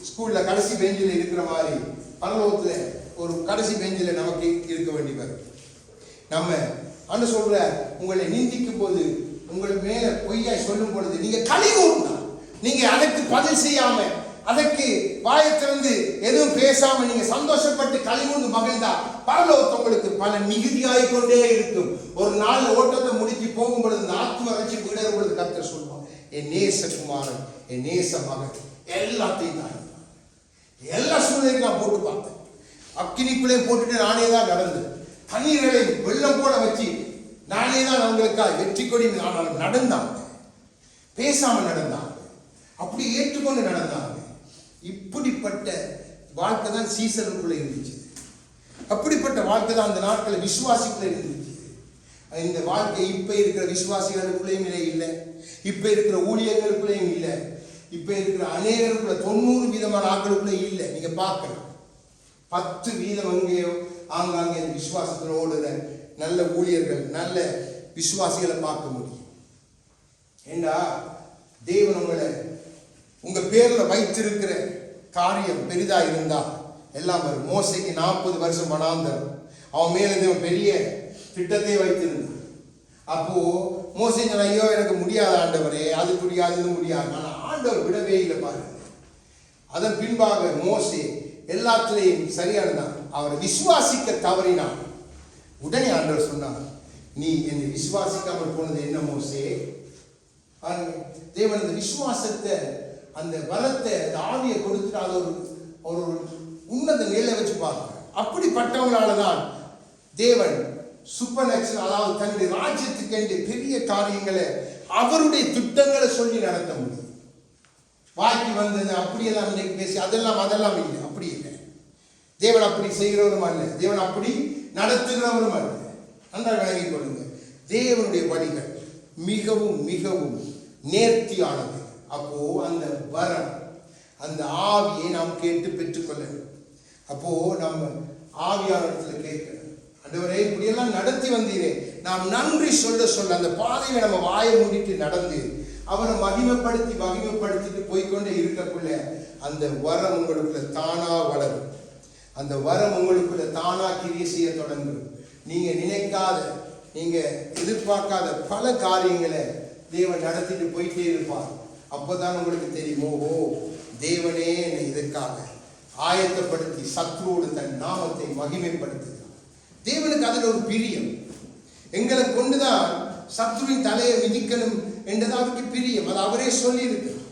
ஸ்கூல்ல கடைசி பெஞ்சில் இருக்கிற மாதிரி பரலோகத்துல ஒரு கடைசி பெஞ்சில் நமக்கு இருக்க வேண்டி வரும். நம்ம அண்ணு சொல்ற, உங்களை நிந்திக்கும் போது, உங்கள் மேல பொய்யாய் சொல்லும் பொழுது நீங்க கலிகூர்ந்தா, நீங்க அதற்கு பதில் செய்யாம, அதற்கு வாயை திறந்து எதுவும் பேசாம நீங்க சந்தோஷப்பட்டு கலிகூர்ந்து மகிழ்ந்தா, பரலோகத்தை உங்களுக்கு பல மிகுதியாய் கொண்டே இருக்கும். ஒரு நாள் ஓட்டத்தை முடிச்சு போகும் பொழுது, இந்த ஆத்ம ரட்சிப்பு விடரும் பொழுது கர்த்தர் சொல்லுவான், என் நேசகுமாரன், என் நேச மகன், எல்லாத்தையும் தான் எல்லா சூழ்நிலையும் நான் போட்டு பார்த்தேன். அக்கினிக்குள்ளே போட்டுட்டு நானே தான் நடந்தேன். தண்ணீர்களை வெள்ளம் போல வச்சு நானே தான் அவங்களுக்காக வெற்றி கொடி நான் நடந்தாங்க. பேசாம நடந்தாங்க, அப்படி ஏற்றுக்கொண்டு நடந்தாங்க. இப்படிப்பட்ட வாழ்க்கை தான் சீசனுக்குள்ள இருந்துச்சு. அப்படிப்பட்ட வாழ்க்கை தான் அந்த நாட்களில் விசுவாசிக்குள்ள இருந்துச்சு. இந்த வாழ்க்கை இப்ப இருக்கிற விசுவாசிகளுக்குள்ளேயும் இல்லை, இப்ப இருக்கிற ஊழியர்களுக்குள்ளேயும் இல்லை, இப்ப இருக்கிற அநேகருக்குள்ள 90% ஆட்களுக்குள்ளே இல்லை. நீங்க பார்க்கலாம், 10% எங்கேயோ ஆங்காங்கே விசுவாசத்தில் ஓடுற நல்ல ஊழியர்கள், நல்ல விசுவாசிகளை பார்க்க முடியும். ஏண்டா தேவன் உங்க பேர்ல வைத்திருக்கிற காரியம் பெரிதா இருந்தா எல்லாம் வரும். மோசைக்கு 40 வருஷம் வனாந்தரம், அவன் மேல தேவன் பெரிய திட்டத்தை வைத்திருந்தான். அப்போ மோசை சொன்ன, ஐயோ எனக்கு முடியாத ஆண்டவரே, அது முடியாது இது முடியாது. ஆனா ஆண்டவர் விடவே இல்லை பாருங்க. அதன் பின்பாக மோசே எல்லாத்திலையும் சரியானதான். அவரை விசுவாசிக்க தவறினான். உடனே ஆண்டவர் சொன்னார், நீ என்னை விசுவாசிக்காமல் போனது என்ன மோசே? தேவன் அந்த விசுவாசத்தை, அந்த வரத்தை, அந்த ஆவியை கொடுத்துட்டு அதை ஒரு உன்னத நிலையில வச்சு பார்க்க. அப்படிப்பட்டவங்களால தான் தேவன் சூப்பர் நேச்சுரல், அதாவது தன்னுடைய ராஜ்யத்துக்கு என்று பெரிய காரியங்களை, அவருடைய திட்டங்களை சொல்லி நடத்த முடியும். வாய்க்கு வந்தது அப்படியெல்லாம் இன்னைக்கு பேசி அதெல்லாம் இல்லை, அப்படி இல்லை. தேவன் அப்படி செய்கிறவரும் அல்ல, தேவன் அப்படி நடத்துகிறவரும் அல்ல. நன்றாக விளங்கிக் கொள்ளுங்க. தேவனுடைய வழிகள் மிகவும் மிகவும் நேர்த்தியானது. அப்போ அந்த வரம், அந்த ஆவியை நாம் கேட்டு பெற்றுக்கொள்ளணும். அப்போ நம்ம ஆவியானத்துல கேட்கணும், ஆண்டவரே இப்படியெல்லாம் நடத்தி வந்தீரே, நாம் நன்றி சொல்ல அந்த பாதையில நம்ம வாயை மூடிட்டு நடந்து அவரை மகிமைப்படுத்திட்டு போய்கொண்டே இருக்கக்குள்ள அந்த வரம் உங்களுக்குள்ள தானா வளரும். அந்த வரம் உங்களுக்குள்ள தானா கிரியை செய்ய தொடங்கும். நீங்க நினைக்காத, நீங்க எதிர்பார்க்காத பல காரியங்களை தேவன் நடத்திட்டு போயிட்டே இருப்பார். அப்போதான் உங்களுக்கு தெரியும், ஓஹோ தேவனே என்னை இதற்காக ஆயத்தப்படுத்தி சத்ருவோடு தன் நாமத்தை மகிமைப்படுத்துகிறார். தேவனுக்கு அதில் ஒரு பிரியம். எங்களை கொண்டுதான் சத்ருவின் தலையை மிதிக்கணும் என்றது அவருக்கு பிரியம். அது அவரே சொல்லி இருக்கிறார்.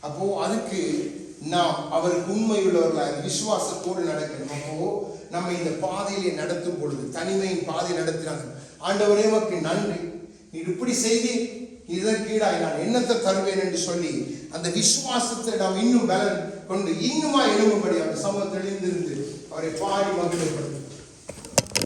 அப்போ அதுக்கு நாம் அவருக்கு உண்மை உள்ளவர்களாக விசுவாசத்தோடு நடக்கணும். அப்போ நம்ம இந்த பாதையிலே நடத்தும் பொழுது, தனிமையின் பாதை நடத்தினாங்க, ஆண்டவரே உமக்கு நன்றி, நீ இப்படி செய்தி இதற்கீடாய் நான் என்னத்தை தருவேன் என்று சொல்லி அந்த விசுவாசத்தை நாம் இன்னும் பலன் கொண்டு இன்னுமா எழும்பும்படி அவர் சமூகத்தில் இருந்து அவரை பாடி மகிழ்ப்படுத்த